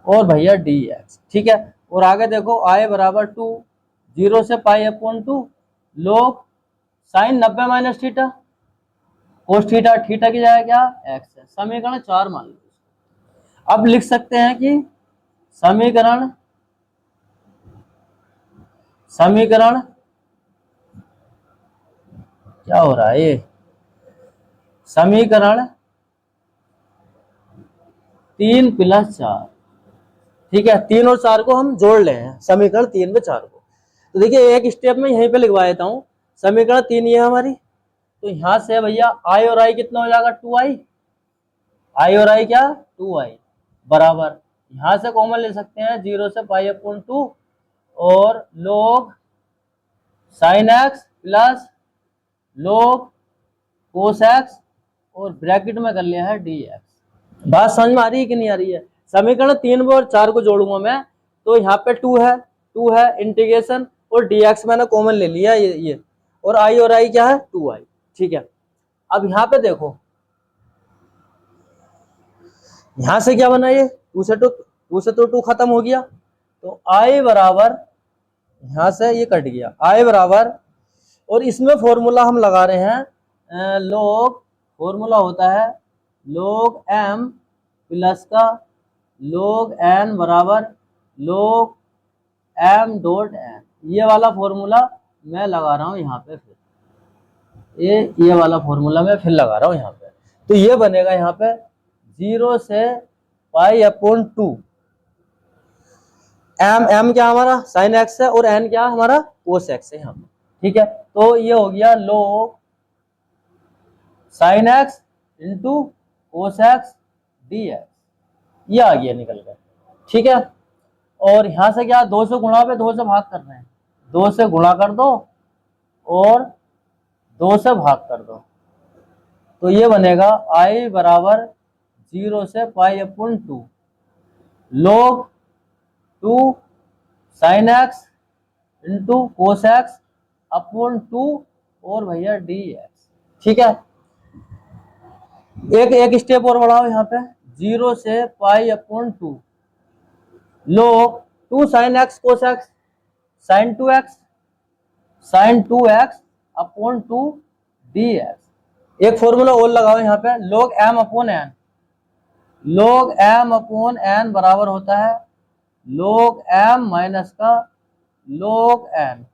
और भैया डी एक्स, ठीक है। और आगे देखो i बराबर 2 0 से pi upon 2 log sine 90 minus theta cos theta, theta की जगह क्या एक्स है, समीकरण 4 मान लो। अब लिख सकते हैं कि समीकरण क्या हो रहा है, ये समीकरण 3 + 4, ठीक है, 3 और 4 को हम जोड़ ले हैं, समीकरण 3 में 4 को। तो देखिए एक स्टेप में यहीं पे लिखवा देता हूँ, समीकरण 3 ये हमारी, तो यहां से भैया i और i कितना हो जाएगा 2i, i और i क्या 2i बराबर, यहां से कॉमन ले सकते हैं 0 से पाई अपॉन 2 और log sine x plus log cos x और ब्रैकेट में कर लिया है डी एक्स। बात समझ में आ रही है कि नहीं आ रही है? समीकरण 3 और 4 को जोड़ूंगा मैं, तो यहाँ पे 2 है इंटीग्रेशन और डी एक्स मैंने कॉमन ले लिया ये और i क्या है 2i, ठीक है। अब यहाँ पे देखो, यहां से क्या बना, ये 2 से तो 2 खत्म हो गया, तो i बराबर यहां से ये कट गया, i बराबर, और इसमें फॉर्मूला हम लगा रहे हैं log, फॉर्मूला होता है log m प्लस का log n बराबर log m डॉट n, ये वाला फॉर्मूला मैं लगा रहा हूं यहाँ पे, फिर ये वाला फॉर्मूला मैं फिर लगा रहा हूं यहाँ पे। तो ये बनेगा यहाँ पे 0 से पाई अपॉन 2, m क्या हमारा साइन एक्स है और n क्या हमारा कोस एक्स है यहाँ पे, ठीक है। तो ये हो गया log sine x into cos x d x, ये आ गया निकल कर, ठीक है। और यहां से क्या 2 से गुणा पे 2 से भाग कर रहे हैं, 2 से गुणा कर दो और 2 से भाग कर दो, तो ये बनेगा i बराबर 0 से pi upon 2 log 2 sine x into cos x upon 2 और भैया डी एक्स, ठीक है। एक स्टेप और बढ़ाओ यहाँ पे, 0 से pi upon 2 log 2 sine x cos x, sine 2x, sine 2x upon 2 dx। एक फॉर्मूला और लगाओ यहाँ पे, log m upon n, log m upon n बराबर होता है log m माइनस का log n।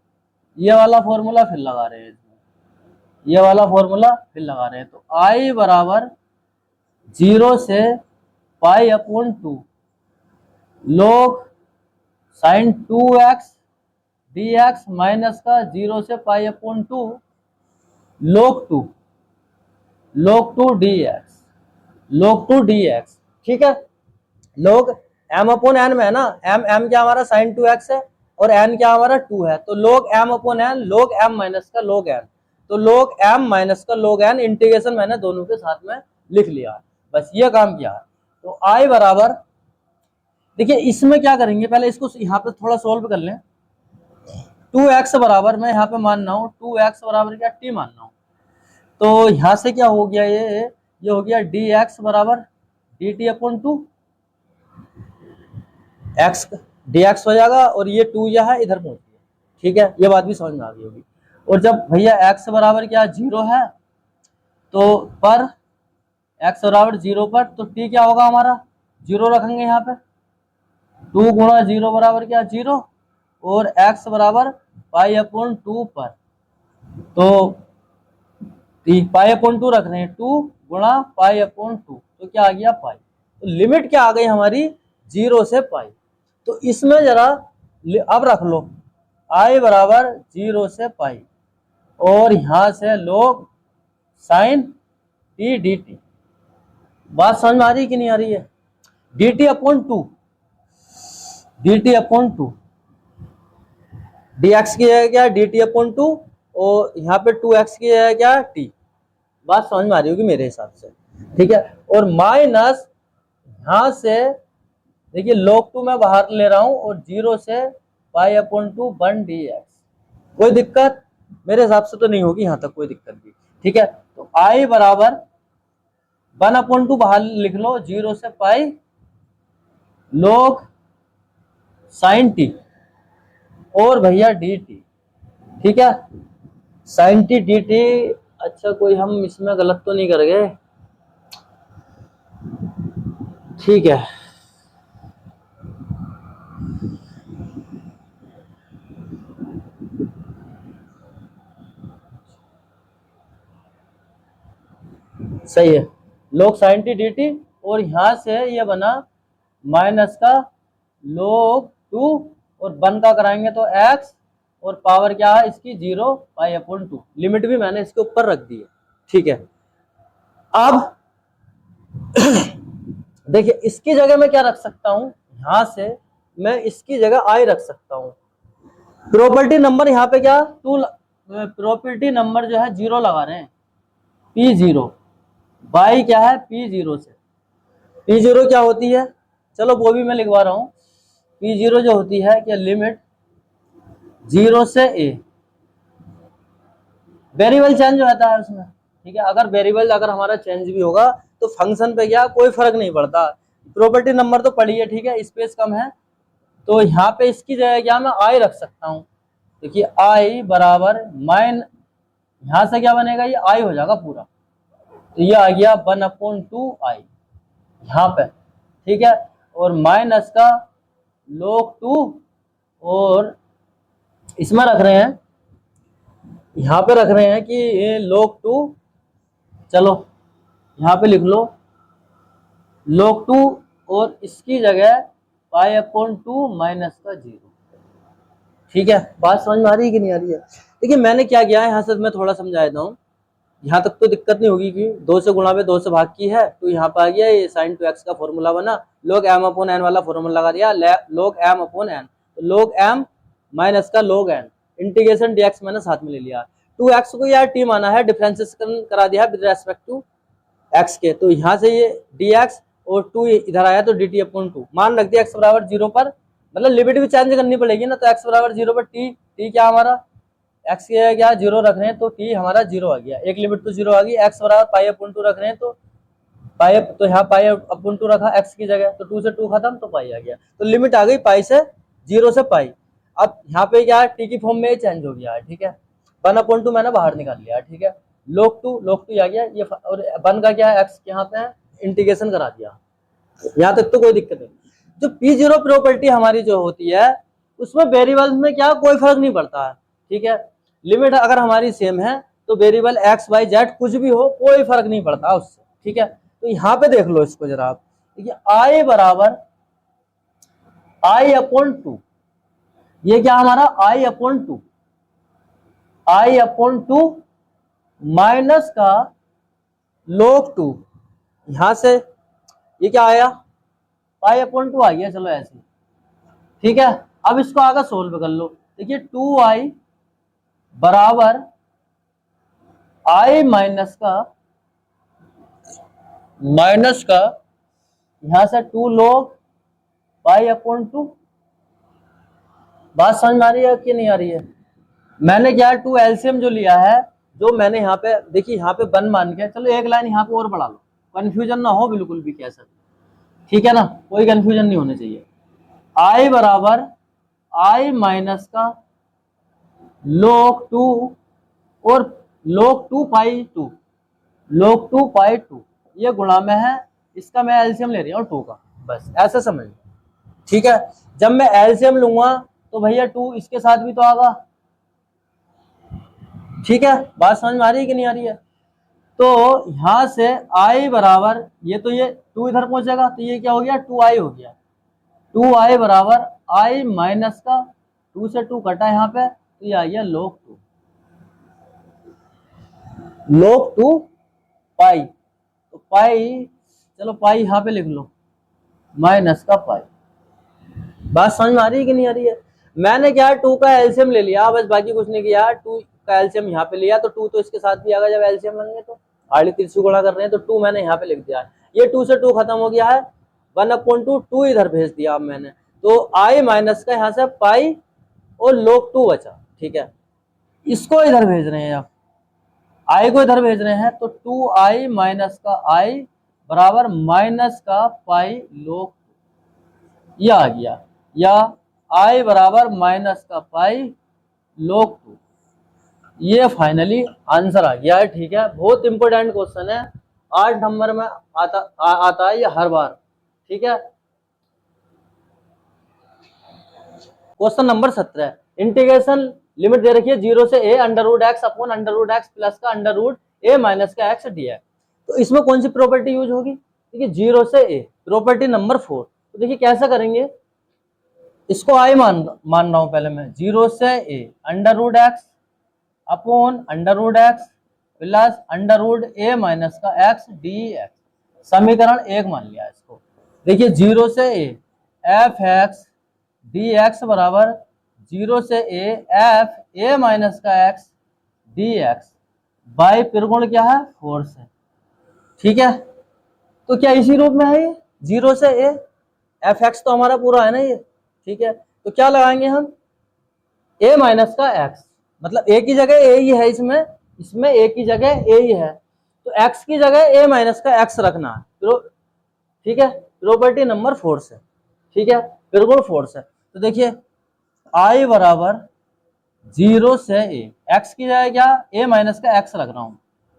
ये वाला फॉर्मूला फिर लगा रहे हैं इसमें, ये वाला फॉर्मूला फिर लगा रहे हैं। तो i बराबर 0 से pi upon 2 log sine 2x dx minus का 0 से पाई अपॉन 2 log 2 dx, ठीक है। log m अपॉन n में है ना, m क्या हमारा साइन 2x है और n क्या हमारा 2 है, तो log m upon n log m minus का log n, तो log m माइनस का log n इंटीग्रेशन मैंने दोनों के साथ में लिख लिया, बस ये काम किया। तो i बराबर, देखिए इसमें क्या करेंगे, पहले इसको यहाँ पे थोड़ा सोल्व कर लें। 2x बराबर मैं यहाँ पे मान रहा हूँ 2x बराबर क्या t मान रहा हूँ, तो यहाँ से क्या हो गया, ये हो गया dx बराबर dt अपॉन 2, x dx हो जाएगा और ये 2 यह है इधर पहुंच गया, ठीक है। ये बात भी समझ में आ गई होगी। और जब भैया x बराबर क्या 0 है, तो पर x बराबर 0 पर तो t क्या होगा हमारा 0 रखेंगे यहाँ पे, 2 गुणा 0 बराबर क्या 0 और x बराबर पाई अपॉन 2 पर, तो पाई अपॉन 2 रख रहे हैं, 2 गुणा पाई अपॉन 2, तो क्या आ गया पाई। तो लिमिट क्या आ गई हमारी 0 से पाई। तो इसमें जरा अब रख लो i बराबर 0 से पाई और यहां से log साइन t dt। बात समझ में आ रही कि नहीं आ रही है, dt upon 2, dt upon 2, dx की है क्या dt अपॉन 2 और यहाँ पे 2x की है क्या t। बात समझ में आ रही होगी मेरे हिसाब से, ठीक है। और माइनस यहां से देखिए log 2 मैं बाहर ले रहा हूं और 0 से पाई अपॉन 2 1 dx। कोई दिक्कत मेरे हिसाब से तो नहीं होगी यहाँ तक कोई दिक्कत भी, ठीक है। तो i बराबर 1 अपॉन 2 बाहर लिख लो, 0 से पाई log साइन t और भैया dt, ठीक है। साइन t dt, अच्छा कोई हम इसमें गलत तो नहीं कर गए, ठीक है। सही है, log साइन t dt और यहां से ये बना माइनस का log 2 और 1 का कराएंगे तो x और पावर क्या है इसकी 0 पाई अपॉन 2। लिमिट भी मैंने इसके ऊपर रख दी है, ठीक है। अब देखिए इसकी जगह मैं क्या रख सकता हूं, यहां से मैं इसकी जगह i रख सकता हूं। प्रॉपर्टी नंबर यहाँ पे क्या 2, प्रॉपर्टी नंबर जो है 0 लगा रहे हैं, p0 बाई क्या है p0 से। p0 क्या होती है, चलो वो भी मैं लिखवा रहा हूँ। p0 जो होती है क्या लिमिट 0 से a, वेरिएबल चेंज होता है उसमें, ठीक है। अगर वेरिएबल अगर हमारा चेंज भी होगा तो फंक्शन पे क्या कोई फर्क नहीं पड़ता। प्रॉपर्टी नंबर तो पढ़ी है, ठीक है, स्पेस कम है, तो यहाँ पे इसकी जगह क्या मैं i रख सकता हूँ। देखिए i बराबर माइन, यहाँ से क्या बनेगा ये i हो जाएगा पूरा, तो ये आ गया 1 अपॉन 2 i यहाँ पे, ठीक है। और माइनस का log 2 और इसमें रख रहे हैं, यहाँ पे रख रहे हैं कि ये log 2, चलो यहाँ पे लिख लो log 2 और इसकी जगह पाई अपॉन 2 माइनस का 0, ठीक है। बात समझ में आ रही है कि नहीं आ रही है। देखिए मैंने क्या किया है, यहाँ से मैं थोड़ा समझा देता हूँ, यहाँ तक तो दिक्कत नहीं होगी कि 2 से गुणा में 2 से भाग की है, तो यहाँ पे आ गया ये साइन 2x का फॉर्मूला बना, log m अपॉन n वाला फॉर्मूला लगा दिया, log m अपॉन n, तो log m माइनस का log n इंटीग्रेशन dx मैंने साथ में ले लिया। 2x को यार t माना है, डिफरेंशिएशन करा दिया विद रेस्पेक्ट टू x के, तो यहाँ से ये dx और 2 इधर आया तो dt अपॉन 2 मान रख दिया x बराबर 0 पर, मतलब लिमिट भी चेंज करनी पड़ेगी ना, तो x बराबर 0 पर t क्या हमारा x के क्या 0 रख रहे हैं तो t हमारा 0 आ गया, एक लिमिट तो 0 आ गई। x बराबर पाई अपॉन 2 रख रहे हैं तो पाई, तो यहाँ पाई अपॉन 2 रखा x की जगह, तो 2 से 2 खत्म तो पाई आ गया, तो लिमिट आ गई पाई से 0 से पाई। अब यहाँ पे क्या है, टी की फॉर्म में चेंज हो गया है, ठीक है। 1/2 मैंने बाहर निकाल लिया, ठीक है। log 2 आ गया ये, और 1 का क्या है, x यहाँ पे है, इंटीग्रेशन करा दिया, यहाँ तक तो कोई दिक्कत नहीं। जो P0 प्रॉपर्टी हमारी जो होती है उसमें वेरिएबल्स में क्या कोई फर्क नहीं पड़ता है, ठीक है। लिमिट अगर हमारी सेम है तो वेरिएबल x y z कुछ भी हो कोई फर्क नहीं पड़ता उससे, ठीक है। तो यहाँ पे देख लो इसको जरा आप, देखिए i बराबर i/2, ये क्या हमारा i/2, i/2 माइनस का log 2, यहां से ये क्या आया, i/2 आ गया, चलो ऐसे, ठीक है। अब इसको आगे सोल्व कर लो, देखिए 2i बराबर i माइनस का यहां से 2 log pi/2। बात समझ में आ रही है कि नहीं आ रही है? मैंने क्या 2 एलसीएम जो लिया है, जो मैंने यहाँ पे देखिए यहाँ पे 1 मान के, चलो एक लाइन यहाँ पे और बढ़ा लो, कंफ्यूजन ना हो बिल्कुल भी कैसे, ठीक है ना, कोई कंफ्यूजन नहीं होने चाहिए। i बराबर i माइनस का log 2 और log 2 pi/2 ये गुणा में है, इसका मैं एलसीएम ले रही हूँ 2 का, बस ऐसे समझ लो, ठीक है। जब मैं एलसीएम लूंगा तो भैया 2 इसके साथ भी तो आगा, ठीक है। बात समझ में आ रही है कि नहीं आ रही है? तो यहां से i बराबर, ये तो ये 2 इधर पहुंचेगा तो ये क्या हो गया 2i हो गया, 2i बराबर i माइनस का 2 से 2 कटा यहाँ पे तो ये आ गया log 2 पाई, तो पाई, चलो पाई यहाँ पे लिख लो, माइनस का पाई। बात समझ में आ रही है कि नहीं आ रही है? मैंने क्या 2 का एलसीएम ले लिया, बस बाकी कुछ नहीं किया, 2 का एलसीएम यहाँ पे लिया तो 2 तो इसके साथ भी आएगा, जब एलसीएम लेंगे तो आड़ी तिरछी गुणा कर रहे हैं तो 2 मैंने यहाँ पे लिख दिया, ये 2 से 2 खत्म हो गया है, 1/2 2 इधर भेज दिया अब मैंने, तो i माइनस का यहाँ से पाई और log 2 बचा, ठीक है। इसको इधर भेज रहे हैं, आप i को इधर भेज रहे हैं तो 2i माइनस का i बराबर माइनस का पाई log 2, यह आ गया, या i बराबर माइनस का पाई log 2, ये फाइनली आंसर आ गया है, ठीक है। बहुत इंपॉर्टेंट क्वेश्चन है, 8 नंबर में आता है ये हर बार, ठीक है। क्वेश्चन नंबर 17, इंटीग्रेशन लिमिट दे रखी है 0 से a √x upon √x plus का √a माइनस का x dx। तो इसमें कौन सी प्रॉपर्टी यूज होगी? देखिए 0 से a, प्रॉपर्टी नंबर 4। तो देखिए कैसे करेंगे, इसको i मान रहा हूं पहले मैं, 0 से a √x upon √x plus √a minus का x dx, समीकरण 1 मान लिया इसको। देखिए 0 से a f(x) dx बराबर 0 से a माइनस का x dx बाई त्रिगुण क्या है 4 से, ठीक है। तो क्या इसी रूप में है ये 0 से a, f(x) तो हमारा पूरा है ना ये, ठीक है। तो क्या लगाएंगे हम, a माइनस का x, मतलब a की जगह a ही है, इसमें a की जगह a ही है, तो x की जगह a माइनस का x रखना है, तो ठीक है, प्रॉपर्टी नंबर 4 से, ठीक है, त्रिगुण 4 से। तो देखिए i बराबर 0 से a, x की जगह क्या a माइनस का x रख रहा हूं,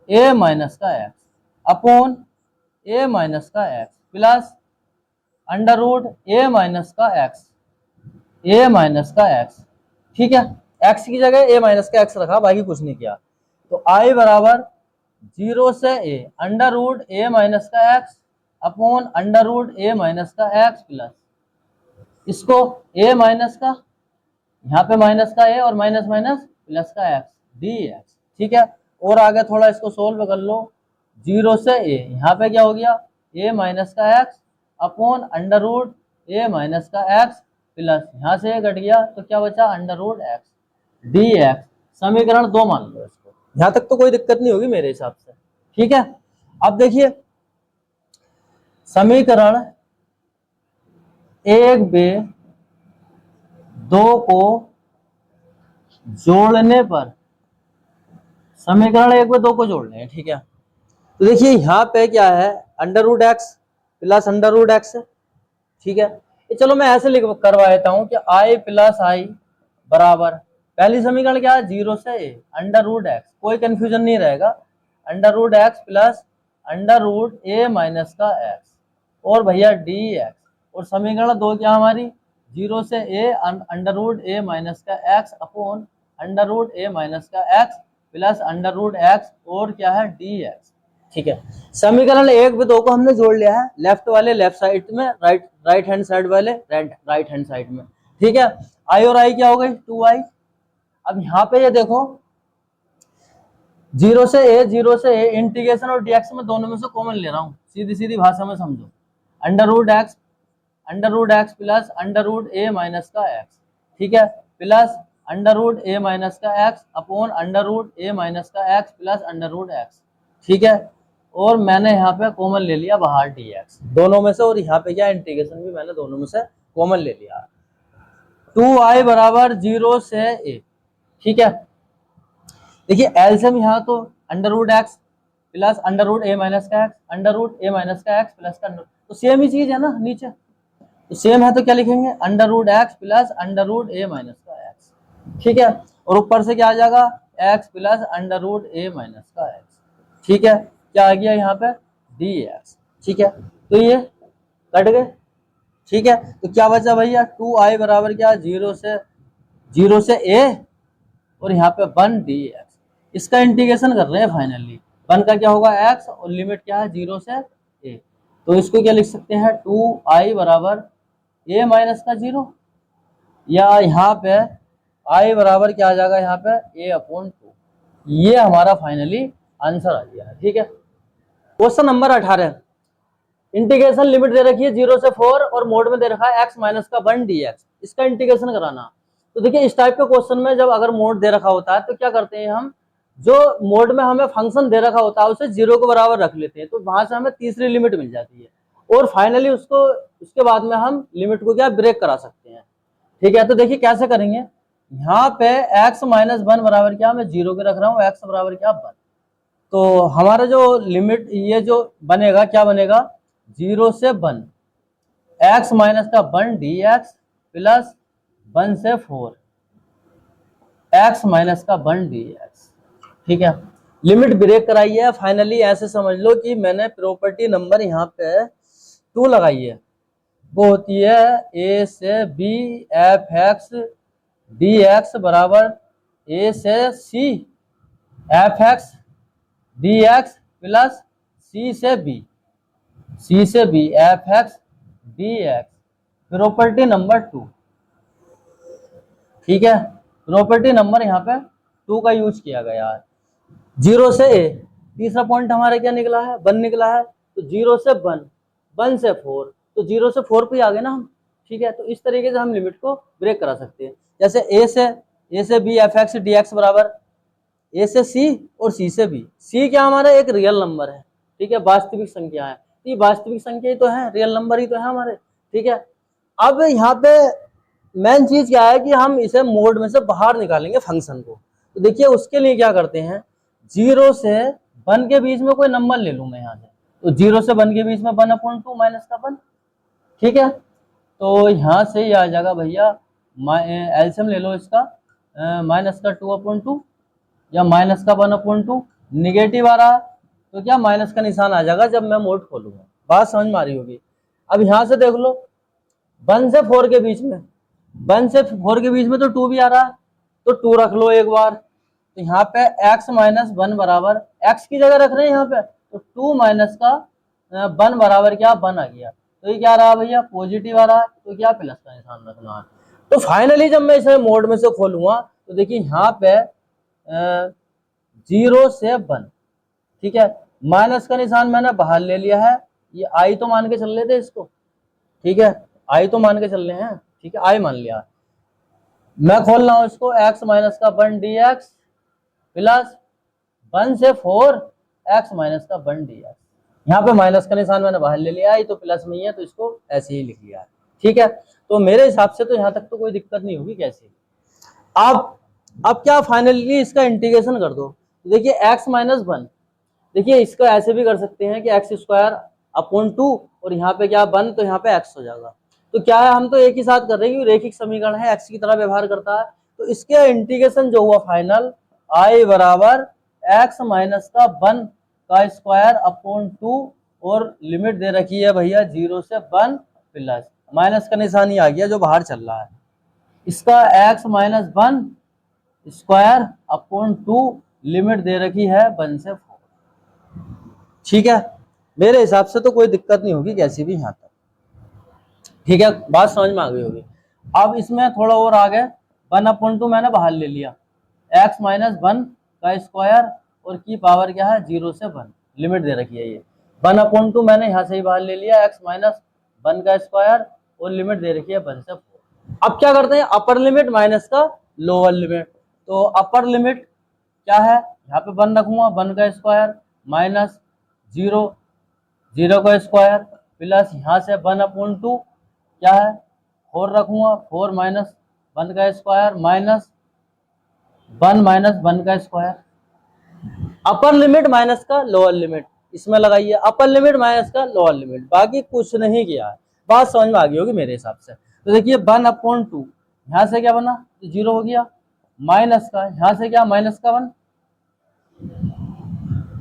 a माइनस का x अपॉन a माइनस का x प्लस √a माइनस का x, a माइनस का x, ठीक है। x की जगह a माइनस का x रखा, बाकी कुछ नहीं किया। तो i बराबर 0 से a √a माइनस का x अपॉन √a माइनस का x प्लस इसको a माइनस का, यहाँ पे माइनस का a और माइनस माइनस प्लस का x dx, ठीक है। और आगे थोड़ा इसको सोल्व कर लो, 0 से a, यहाँ पे क्या हो गया a माइनस का x अपॉन √a माइनस का x प्लस यहाँ से ये घट गया तो क्या बचा √x dx, समीकरण 2 मान लो इसको। यहाँ तक तो कोई दिक्कत नहीं होगी मेरे हिसाब से, ठीक है। अब देखिए समीकरण 1 2 को जोड़ने पर, समीकरण 1 2 को जोड़ने हैं, ठीक है। तो देखिए यहाँ पे क्या है √x प्लस √x, ठीक है। ये चलो मैं ऐसे लिख करवा देता हूँ कि आई प्लस आई बराबर, पहली समीकरण क्या है, 0 से a अंडर रूट एक्स, कोई कंफ्यूजन नहीं रहेगा, under root x plus under root a minus का एक्स और भैया डी एक्स, और समीकरण 2 क्या हमारी, 0 से a under root a minus का x upon under root a minus का x plus under root x और क्या है डी एक्स। ठीक है, समीकरण 1 व 2 को हमने जोड़ लिया है, लेफ्ट वाले लेफ्ट साइड में, राइट हैंड साइड वाले राइट हैंड साइड में। ठीक है, आई और आई क्या हो गई, 2i। अब यहाँ पे ये देखो 0 से a इंटीग्रेशन और dx में दोनों में से कॉमन ले रहा हूँ, सीधी सीधी भाषा में समझो, under root x plus under root a minus का एक्स, ठीक है, plus under root a minus का x upon under root a minus का x plus under root x. ठीक है, और मैंने यहाँ पे कॉमन ले लिया बाहर dx दोनों में से, और यहाँ पे क्या इंटीग्रेशन भी मैंने दोनों में से कॉमन ले लिया, 2i बराबर 0 से a। ठीक है, देखिए एलसीएम यहाँ तो under root x plus under root a minus का x, under root a minus का एक्स प्लस का तो सेम ही चीज है ना नीचे, तो सेम है तो क्या लिखेंगे, under root x plus under root a minus का एक्स। ठीक है, और ऊपर से क्या आ जाएगा, x plus under root a minus का एक्स। ठीक है, क्या आ गया यहाँ पे, डी एक्स। ठीक है, तो ये कट गए। ठीक है, तो क्या बचा भैया, 2i बराबर क्या, 0 से a और यहाँ पे 1 dx, इसका इंटीग्रेशन कर रहे हैं फाइनली, 1 का क्या होगा x और लिमिट क्या है 0 से a, तो इसको क्या लिख सकते हैं, 2i बराबर a माइनस का 0, या यहाँ पे i बराबर क्या आ जाएगा यहाँ पे a अपॉन 2, ये हमारा फाइनली आंसर आ गया है। ठीक है, क्वेश्चन नंबर 18, इंटीग्रेशन लिमिट दे रखी है 0 से 4 और मोड में दे रखा है x माइनस का 1 dx, इसका इंटीग्रेशन कराना। तो देखिए इस टाइप के क्वेश्चन में जब अगर मोड दे रखा होता है तो क्या करते हैं हम, जो मोड में हमें फंक्शन दे रखा होता है उसे 0 के बराबर रख लेते हैं, तो वहां से हमें तीसरी लिमिट मिल जाती है, और फाइनली उसके बाद में हम लिमिट को क्या ब्रेक करा सकते हैं। ठीक है, तो देखिए कैसे करेंगे, यहाँ पे x माइनस 1 बराबर क्या, मैं 0 के रख रहा हूँ, x बराबर क्या 1, तो हमारा जो लिमिट ये जो बनेगा क्या बनेगा, 0 से 1 x माइनस का 1 dx प्लस 1 से 4 x माइनस का 1 dx। ठीक है, लिमिट ब्रेक कराई है, फाइनली ऐसे समझ लो कि मैंने प्रॉपर्टी नंबर यहाँ पे 2 लगाई है, वो होती है a से b f(x) dx बराबर a से c f(x) dx plus c से b f(x) dx, property number 2। ठीक है, प्रॉपर्टी नंबर यहाँ पे 2 का यूज किया गया है। 0 से a, तीसरा पॉइंट हमारा क्या निकला है, 1 निकला है, तो 0 से 1, 1 से 4, तो 0 से 4 पे आ गए ना हम। ठीक है, तो इस तरीके से हम लिमिट को ब्रेक करा सकते हैं, जैसे a से b f(x) dx बराबर a से c और c से b, c क्या हमारा एक रियल नंबर है, ठीक है, वास्तविक संख्या है, ये वास्तविक संख्या ही तो है, रियल नंबर ही तो है हमारे। ठीक है, अब यहाँ पे मेन चीज क्या है कि हम इसे मोड में से बाहर निकालेंगे फंक्शन को, तो देखिए उसके लिए क्या करते हैं, 0 से 1 के बीच में कोई नंबर ले लूं मैं यहाँ से, तो 0 से 1 के बीच में 1/2 माइनस का 1। ठीक है, तो यहाँ से ये आ जाएगा भैया, एलसीएम ले लो इसका, माइनस का 2/2 या माइनस का 1/2, निगेटिव आ रहा तो क्या माइनस का निशान आ जाएगा जब मैं मोड खोलूंगा, बात समझ में आ रही होगी। अब यहाँ से देख लो 1 से 4 के बीच में, 1 से 4 के बीच में तो 2 भी आ रहा है, तो 2 रख लो एक बार, तो यहाँ पे x माइनस 1 बराबर, x की जगह रख रहे हैं यहाँ पे, तो 2 माइनस का 1 बराबर क्या 1 आ गया, तो ये क्या आ रहा है भैया पॉजिटिव आ रहा है, तो क्या प्लस का निशान रखना है। तो फाइनली जब मैं इसे मोड में से खोलूंगा तो देखिए यहाँ पे 0 से 1, ठीक है, माइनस का निशान मैंने बाहर ले लिया है, ये आई तो मान के चल रहे थे इसको, ठीक है, आई तो मान के चल रहे हैं, ठीक है, आई मान लिया, मैं खोल रहा हूं इसको, x माइनस का 1 dx प्लस 1 से 4 x माइनस का 1 dx, यहाँ पे माइनस का निशान मैंने बाहर ले लिया, आई तो प्लस में ही है तो इसको ऐसे ही लिख लिया है। ठीक है, तो मेरे हिसाब से तो यहाँ तक तो कोई दिक्कत नहीं होगी। कैसे अब क्या फाइनली इसका इंटीग्रेशन कर दो, तो देखिए x माइनस 1, देखिए इसका ऐसे भी कर सकते हैं कि x² अपॉन 2 और यहाँ पे क्या 1, तो यहाँ पे x हो जाएगा, तो क्या है, हम तो एक ही साथ कर रहे हैं क्योंकि रैखिक समीकरण है, एक्स की तरह व्यवहार करता है। तो इसके इंटीग्रेशन जो हुआ फाइनल, आई बराबर एक्स माइनस का 1 का स्क्वायर अपॉन 2 और लिमिट दे रखी है भैया 0 से 1 प्लस माइनस का निशानी आ गया जो बाहर चल रहा है, इसका x minus 1 square upon 2 limit दे रखी है 1 से 4। ठीक है, मेरे हिसाब से तो कोई दिक्कत नहीं होगी कैसी भी यहाँ तक। ठीक है, बात समझ में आ गई होगी। अब इसमें थोड़ा और आगे 1/2 मैंने बाहर ले लिया, एक्स माइनस 1 का स्क्वायर और की पावर क्या है 0 से 1, लिमिट दे रखी है ये 1/2 मैंने यहाँ से ही बाहर ले लिया, एक्स माइनस 1 का स्क्वायर और लिमिट दे रखी है 1 से 4। अब क्या करते हैं, अपर लिमिट माइनस का लोअर लिमिट। तो अपर लिमिट क्या है, यहाँ पे 1 रखूंगा, 1 का स्क्वायर माइनस 0 का स्क्वायर प्लस यहाँ से 1/2 क्या है 4 रखूंगा, 4 माइनस 1 का स्क्वायर माइनस 1 माइनस 1 का स्क्वायर। अपर लिमिट माइनस का लोअर लिमिट इसमें लगाइए, अपर लिमिट माइनस का लोअर लिमिट, बाकी कुछ नहीं किया है। बात समझ में आ गई होगी मेरे हिसाब से। तो देखिए 1/2 यहाँ से क्या बना, 0 हो गया, माइनस का यहाँ से क्या माइनस का 1,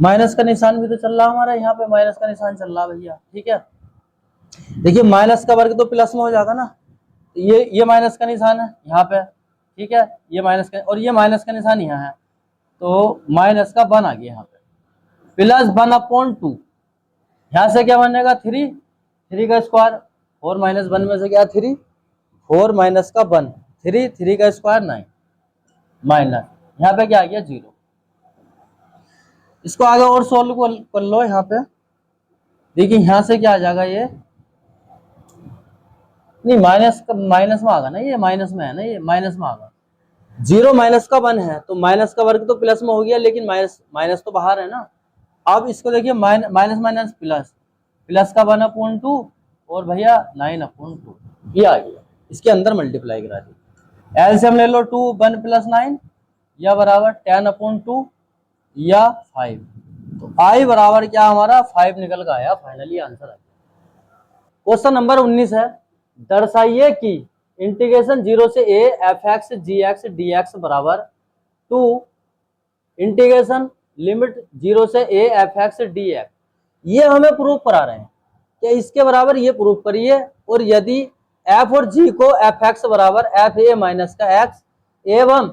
माइनस का निशान भी तो चल रहा हमारा, यहाँ पे माइनस का निशान चल रहा भैया। ठीक है, देखिए माइनस का वर्ग तो प्लस में हो जाएगा ना, तो ये माइनस का निशान है यहाँ पे। ठीक है, ये माइनस का और ये माइनस का निशान यहाँ है, तो माइनस का 1 आ गया यहाँ पे प्लस 1/2 यहाँ से क्या बनेगा 3 का स्क्वायर, 4 माइनस 1 में से क्या 3, 4 माइनस का 1 3 का स्क्वायर 9 माइनस यहाँ पे क्या आ गया 0। इसको आगे और सोल्व कर लो, यहाँ पे देखिए यहाँ से क्या आ जाएगा, ये नहीं माइनस में आगा ना, ये माइनस में है ना, ये माइनस में आगा, 0 माइनस का 1 है तो माइनस का वर्ग तो प्लस में हो गया, लेकिन माइनस तो बाहर है ना। अब इसको देखिए माइनस माइनस प्लस, प्लस का 1/2 और भैया 9/2 ये आ गया, इसके अंदर मल्टीप्लाई करा दी। एलसीएम ले लो 2 1 प्लस 9 या बराबर 10/2 या 5, तो आई बराबर क्या हमारा 5 निकल का आया, फाइनली आंसर आ गया। क्वेश्चन नंबर 19 है, दर्शाइए कि इंटीग्रेशन 0 से a f(x) g(x) dx बराबर 2 इंटीग्रेशन लिमिट 0 से a f(x) dx, ये हमें प्रूफ करा रहे हैं कि इसके बराबर ये प्रूफ करिए, और यदि f और g को f(x) बराबर fa माइनस का x एवं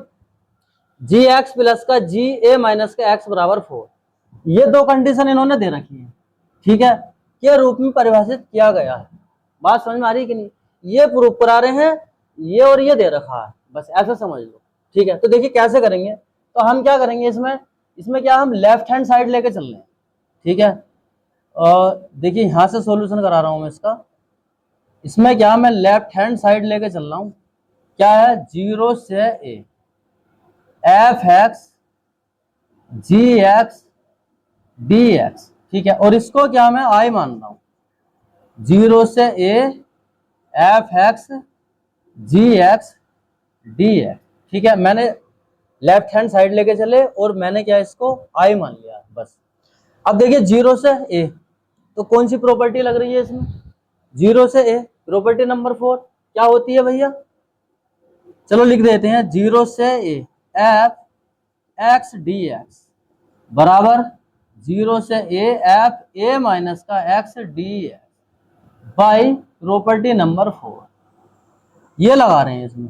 gx प्लस का ga माइनस का x बराबर 4, ये दो कंडीशन इन्होंने दे रखी है। ठीक है, के रूप में परिभाषित किया गया है। बात समझ में आ रही है कि नहीं, ये प्रूफ करा रहे हैं, ये और ये दे रखा है, बस ऐसा समझ लो। ठीक है, तो देखिए कैसे करेंगे, तो हम क्या करेंगे, इसमें क्या हम लेफ्ट हैंड साइड लेके चल रहे हैं। ठीक है, देखिए यहां से सॉल्यूशन करा रहा हूं मैं इसका, इसमें क्या मैं लेफ्ट हैंड साइड लेके चल रहा हूं, क्या है 0 से a f(x) gx dx। ठीक है, और इसको क्या मैं i मान रहा हूं, 0 से a f(x) gx dx। ठीक है, मैंने लेफ्ट हैंड साइड लेके चले और मैंने क्या इसको i मान लिया बस। अब देखिए 0 से a, तो कौन सी प्रॉपर्टी लग रही है इसमें, 0 से a प्रॉपर्टी नंबर 4 क्या होती है भैया, चलो लिख देते हैं, 0 से a f(x) dx बराबर 0 से a f(a) माइनस का x dx by property number 4, ये लगा रहे हैं इसमें,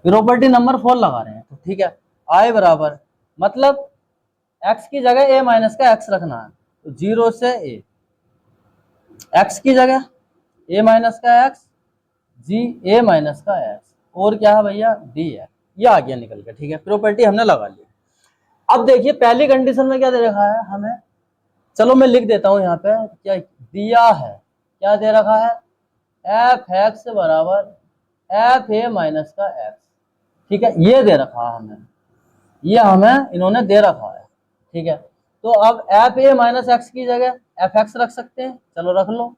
प्रॉपर्टी नंबर 4 लगा रहे हैं। तो ठीक है, i बराबर मतलब x की जगह a माइनस का x रखना है, तो 0 से a, x की जगह a माइनस का x g a माइनस का x और क्या है भैया dx, ये आ गया निकल के। ठीक है, प्रॉपर्टी हमने लगा ली। अब देखिए पहली कंडीशन में क्या दे रखा है हमें, चलो मैं लिख देता हूं यहाँ पे क्या दिया है, क्या दे रखा है f(x) बराबर fa माइनस का x। ठीक है, ये दे रखा है हमें, ये हमें इन्होंने दे रखा है। ठीक है, तो अब fa माइनस x की जगह fx रख सकते हैं, चलो रख लो,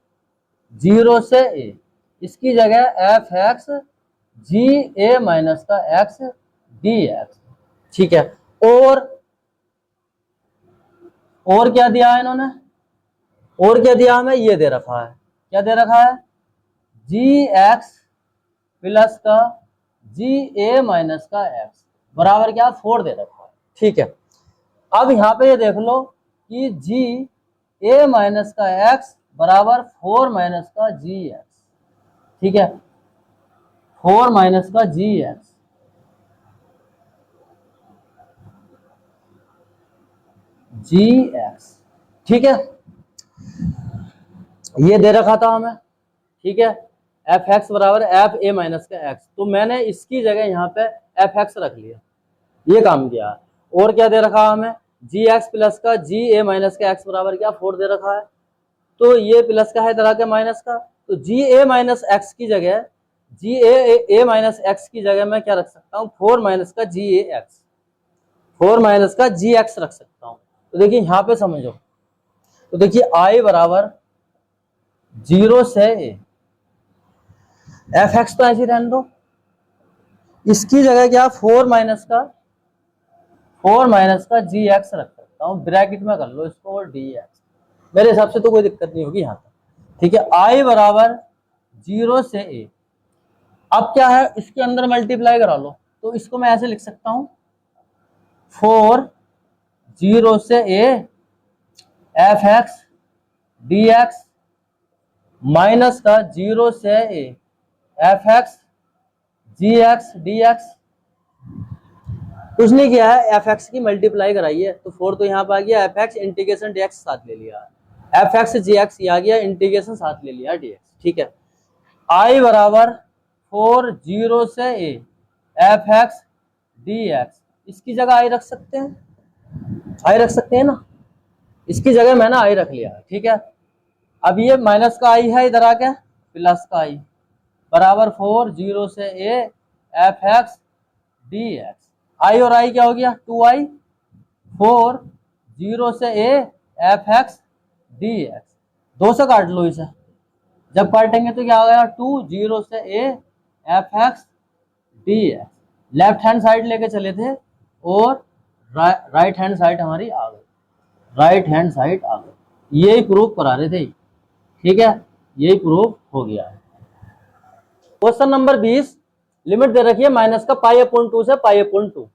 0 से a, इसकी जगह f(x) ga माइनस का x dx। ठीक है, और क्या दिया है इन्होंने, और क्या दिया हमें, ये दे रखा है, क्या दे रखा है जी एक्स प्लस का जी ए माइनस का एक्स बराबर क्या 4 दे रखा है। ठीक है, अब यहाँ पे ये देख लो कि जी ए माइनस का एक्स बराबर 4 माइनस का जी एक्स। ठीक है, 4 माइनस का जी एक्स, जी एक्स। ठीक है, ये दे रखा था हमें। ठीक है, एफ एक्स बराबर एफ ए माइनस का एक्स, तो मैंने इसकी जगह यहाँ पे एफ एक्स रख लिया, ये काम किया। और क्या दे रखा हमें, जी एक्स प्लस का जी ए माइनस का एक्स बराबर क्या 4 दे रखा है, तो ये प्लस का है इधर आके माइनस का, तो जी ए माइनस एक्स की जगह जी ए माइनस एक्स की जगह मैं क्या रख सकता हूँ 4 माइनस का जी ए एक्स, 4 माइनस का जी एक्स रख सकता हूँ। तो देखिए यहाँ पे समझो, तो देखिए आई बराबर 0 से ए, एफ एक्स तो ऐसे रहने दो, इसकी जगह क्या 4 माइनस का जी एक्स रख सकता हूँ, ब्रैकेट में कर लो इसको और डी एक्स, मेरे हिसाब से तो कोई दिक्कत नहीं होगी यहाँ तक। ठीक है, आई बराबर 0 से ए, अब क्या है इसके अंदर मल्टीप्लाई करा लो, तो इसको मैं ऐसे लिख सकता हूँ 4 0 से a f x d x minus का 0 से a f x g x d x. कुछ नहीं किया है, एफ एक्स की मल्टीप्लाई कराई है, तो 4 तो यहाँ पे आ गया, F x integration D x साथ ले लिया, एफ एक्स जी एक्स ये आ गया, इंटीग्रेशन साथ ले लिया डी एक्स। ठीक है, आई बराबर 4 0 से a f x d x, इसकी जगह आई रख सकते हैं, आई रख सकते हैं ना, इसकी जगह मैंने आई रख लिया। ठीक है, अब ये माइनस का आई है इधर आके प्लस का आई बराबर 4 0 से a f x d x, I और आई क्या हो गया 2i, 4 0 से a f x d x, 2 से काट लो इसे, जब काटेंगे तो क्या आ गया 2 0 से a f x d x, left hand side लेके चले थे और राइट हैंड साइड हमारी आ गई, राइट हैंड साइड आ गई, यही प्रूफ करा रहे थे। ठीक है, यही प्रूफ हो गया है। क्वेश्चन नंबर 20, लिमिट दे रखी है माइनस का पाई अपॉन 2 से पाई अपॉन 2,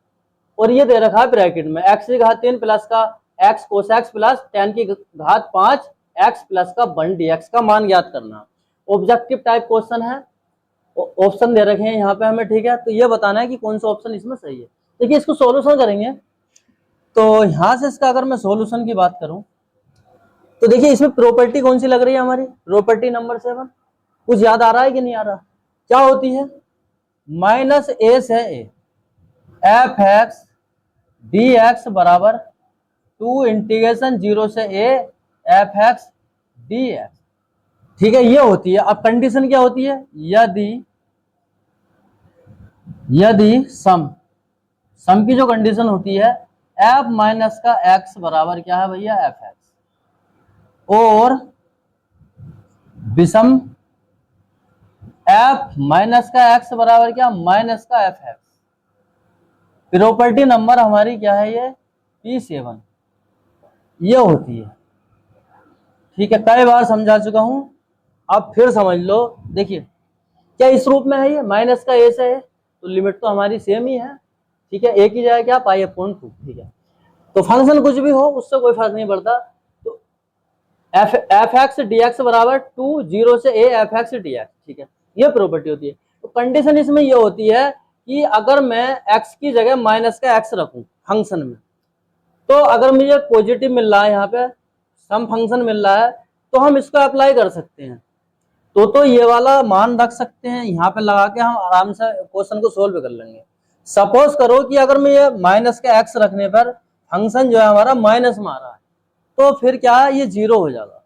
और ये दे रखा है ब्रैकेट में एक्स की घात 3 प्लस का x cos x plus tan की घात 5 एक्स प्लस का 1 dx का मान ज्ञात करना। ऑब्जेक्टिव टाइप क्वेश्चन है, ऑप्शन दे रखे हैं यहाँ पे हमें। ठीक है, तो ये बताना है कि कौन सा ऑप्शन इसमें सही है। देखिए इसको सॉल्यूशन करेंगे, तो यहाँ से इसका अगर मैं सॉल्यूशन की बात करूं तो देखिए इसमें प्रॉपर्टी कौन सी लग रही है हमारी, प्रॉपर्टी नंबर 7, कुछ याद आ रहा है कि नहीं आ रहा, क्या होती है माइनस ए से a f x d x बराबर 2 इंटीग्रेशन 0 से a f x d x. ठीक है, ये होती है। अब कंडीशन क्या होती है, यदि सम की जो कंडीशन होती है एफ माइनस का एक्स बराबर क्या है भैया एफ एक्स, और विषम एफ माइनस का एक्स बराबर क्या माइनस का एफ एक्स, प्रॉपर्टी नंबर हमारी क्या है ये P7, ये होती है। ठीक है, कई बार समझा चुका हूं, अब फिर समझ लो। देखिए क्या इस रूप में है, ये माइनस का ए से है, तो लिमिट तो हमारी सेम ही है। ठीक है, ए की जगह क्या पाई अपॉन 2। ठीक है, तो फंक्शन कुछ भी हो उससे कोई फर्क नहीं पड़ता, तो एफ एक्स डी एक्स बराबर 2 0 से a f x d x. ठीक है, ये प्रॉपर्टी होती है। तो कंडीशन इसमें ये होती है कि अगर मैं x की जगह माइनस का x रखूं फंक्शन में, तो अगर मुझे पॉजिटिव मिल रहा है, यहाँ पे सम फंक्शन मिल रहा है, तो हम इसको अप्लाई कर सकते हैं। तो ये वाला मान रख सकते हैं, यहाँ पे लगा के हम आराम से क्वेश्चन को सोल्व कर लेंगे। सपोज करो कि अगर मैं ये माइनस का x रखने पर फंक्शन जो है हमारा माइनस में आ रहा है, तो फिर क्या है ये 0 हो जाएगा,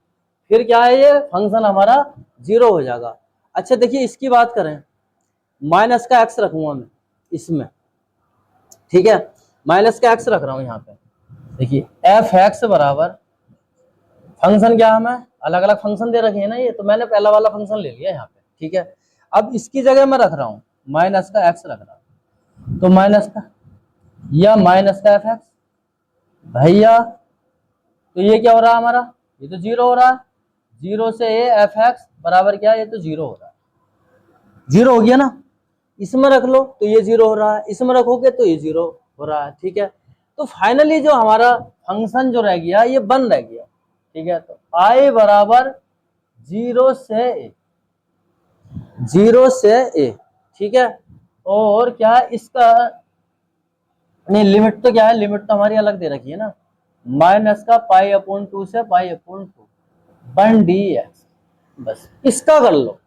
फिर क्या है ये फंक्शन हमारा 0 हो जाएगा। अच्छा देखिए इसकी बात करें, माइनस का x रखूंगा मैं इसमें। ठीक है, माइनस का x रख रहा हूं यहाँ पे। देखिए एफ एक्स बराबर फंक्शन क्या हमें अलग अलग फंक्शन दे रखे हैं ना, ये तो मैंने पहला वाला फंक्शन ले लिया यहाँ पे। ठीक है, अब इसकी जगह मैं रख रहा हूँ माइनस का x रख रहा हूँ, तो माइनस का या माइनस का एफ एक्स भैया, तो ये क्या हो रहा है हमारा, ये तो 0 हो रहा है, 0 से ए एफ एक्स बराबर क्या है, ये तो 0 हो रहा है। जीरो हो गया ना, इसमें रख लो तो ये जीरो हो रहा है, इसमें रखोगे तो ये जीरो हो रहा है, ठीक है। तो फाइनली जो हमारा फंक्शन जो रह गया ये 1 रह गया, ठीक है। तो i बराबर 0 से a, 0 से a, ठीक है। और क्या इसका नहीं, लिमिट तो क्या है, लिमिट तो हमारी अलग दे रखी है ना, माइनस का पाई/2 से पाई/2 1 dx, बस इसका कर लो,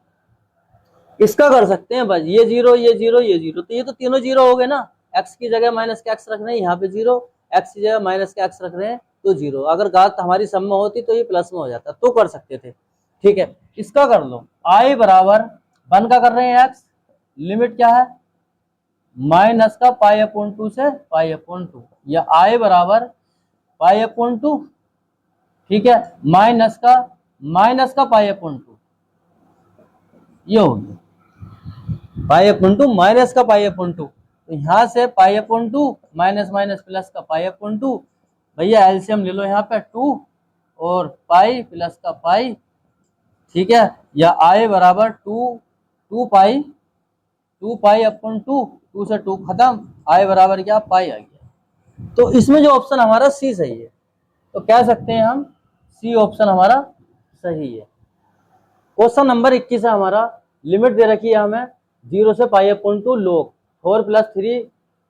इसका कर सकते हैं बस, ये जीरो ये जीरो ये जीरो, तो ये तो तीनों जीरो हो गए ना, x की जगह माइनस का x रख रहे हैं, यहाँ पे जीरो, x की जगह माइनस का x रख रहे हैं तो जीरो। अगर घात हमारी सम में होती तो ये प्लस में हो जाता, तो कर सकते थे, ठीक है। इसका कर लो, i बराबर 1 का कर रहे हैं x, लिमिट क्या है माइनस का पाई/2 से पाई/2, या i बराबर पाई/2, ठीक है, माइनस का पाई/2, ये हो गया पाई/2 माइनस का पाई/2, तो यहां से पाई/2 माइनस माइनस प्लस का पाई/2, भैया एलसीएम ले लो यहाँ पे 2 और पाई प्लस का पाई, ठीक है, या i बराबर 2 पाई, 2 2 से 2 खत्म, i बराबर क्या पाई आ गया। तो इसमें जो ऑप्शन हमारा सी सही है, तो कह सकते हैं हम सी ऑप्शन हमारा सही है। क्वेश्चन नंबर 21 है हमारा, लिमिट दे रखी है हमें 0 से पाई/2 log 4 + 3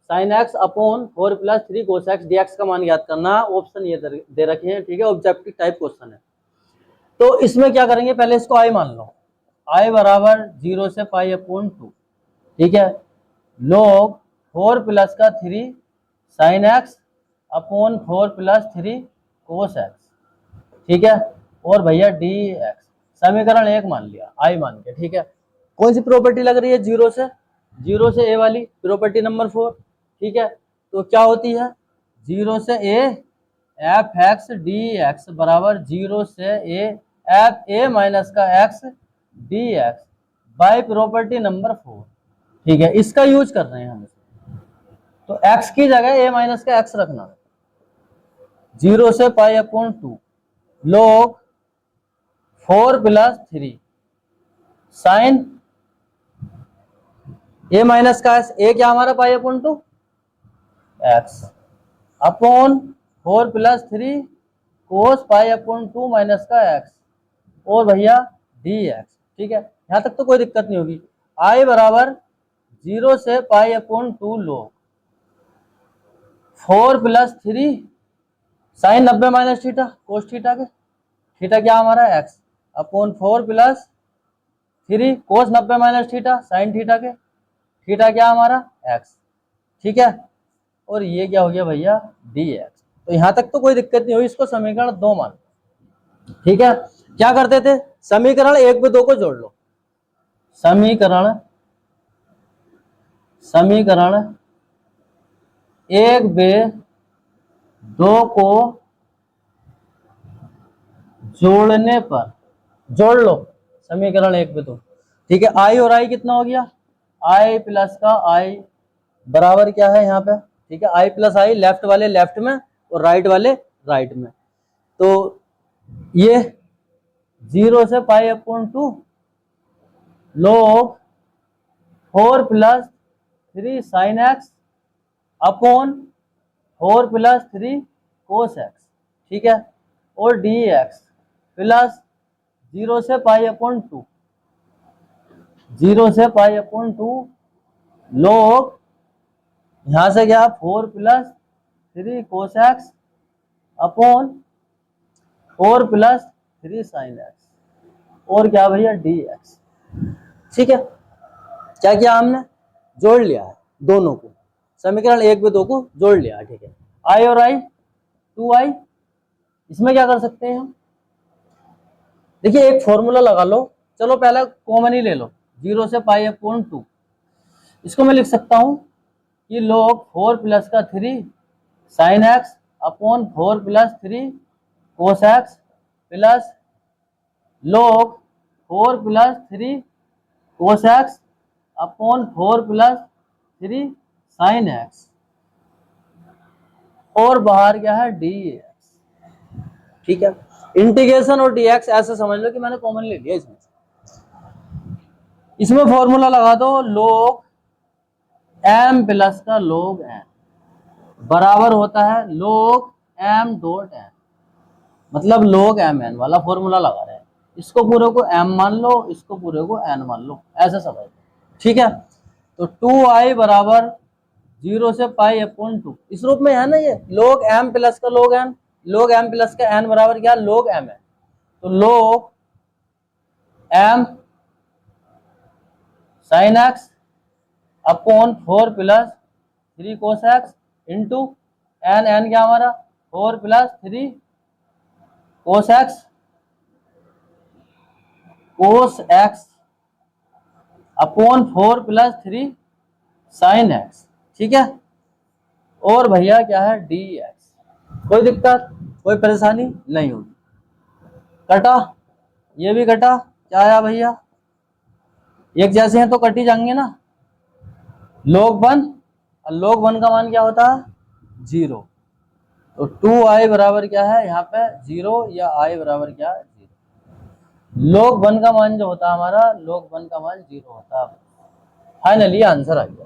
sin x upon 4 + 3 cos x dx का मान ज्ञात करना, ऑप्शन ये दे रखे हैं, ठीक है, ऑब्जेक्टिव टाइप क्वेश्चन है। तो इसमें क्या करेंगे, पहले इसको i मान लो, i बराबर 0 से पाई/2, ठीक है, log 4 + का 3 sin x upon 4 + 3 cos x, ठीक है, और भैया dx, समीकरण 1 मान लिया i मान के, ठीक है। कौन सी प्रॉपर्टी लग रही है, 0 से a वाली प्रॉपर्टी नंबर 4, ठीक है। तो क्या होती है 0 से a f(x) dx बराबर 0 से a f(a माइनस का x dx by property number 4, ठीक है, इसका यूज कर रहे हैं हम। तो x की जगह a माइनस का x रखना, 0 से पाई/2 log 4 + 3 साइन a माइनस का a क्या हमारा पाई/2 x अपॉन 4 + 3 cos पाई/2 माइनस का x, और भैया dx, ठीक है, यहां तक तो कोई दिक्कत नहीं होगी। i बराबर 0 से पाई/2 log 4 + 3 sine 90 minus theta cos theta के, थीटा क्या हमारा x upon 4 + 3 cos 90 minus theta sine theta के, थीटा क्या हमारा x, ठीक है, और ये क्या हो गया भैया dx। तो यहां तक तो कोई दिक्कत नहीं हुई, इसको समीकरण 2 मान, ठीक है। क्या करते थे, समीकरण 1 पे 2 को जोड़ लो, समीकरण 1 पे 2 को जोड़ने पर, जोड़ लो समीकरण 1 पे 2, ठीक है। i और i कितना हो गया, i प्लस का i बराबर क्या है यहाँ पे, ठीक है, i प्लस i, लेफ्ट वाले लेफ्ट में और राइट वाले राइट में, तो ये 0 से पाई/2 log 4 + 3 sin x upon 4 + 3 cos x, ठीक है, और dx प्लस 0 से पाई/2 log, यहां से क्या 4 + 3 cos x upon 4 + 3 sin x, और क्या भैया dx, ठीक है। क्या किया हमने, जोड़ लिया है दोनों को, समीकरण 1 पे 2 को जोड़ लिया, ठीक है। i और i 2i, इसमें क्या कर सकते हैं हम, देखिए एक फॉर्मूला लगा लो, चलो पहले कॉमन ही ले लो, 0 से पाई/2, इसको मैं लिख सकता हूं कि log 4 + का 3 sin x upon 4 + 3 cos x plus log 4 + 3 cos x upon 4 + 3 sin x, और बाहर क्या है dx, ठीक है। इंटीग्रेशन और dx ऐसे समझ लो कि मैंने कॉमन ले लिया इसमें, इसमें फॉर्मूला लगा दो, log m प्लस का log n बराबर होता है log m डॉट n, मतलब log mn वाला फॉर्मूला लगा रहे हैं। इसको पूरे को m मान लो, इसको पूरे को n मान लो, ऐसा समझ लो, ठीक है। तो 2i बराबर 0 से पाई अपॉन 2, इस रूप में है ना ये, log m प्लस का log n, log m plus का n बराबर क्या, log m है। तो log m sin x upon 4 plus 3 cos x into n क्या हमारा 4 plus 3 cos x upon 4 plus 3 sin x, ठीक है। और भैया क्या है dx, कोई दिक्कत कोई परेशानी नहीं होगी। कटा, ये भी कटा, क्या आया भैया, एक जैसे हैं तो कट ही जाएंगे ना। log 1, और log 1 का मान क्या होता है 0, तो 2i बराबर क्या है यहाँ पे 0, या i बराबर क्या है 0। log 1 का मान जो होता है हमारा, log 1 का मान 0 होता है। फाइनली आंसर आ गया।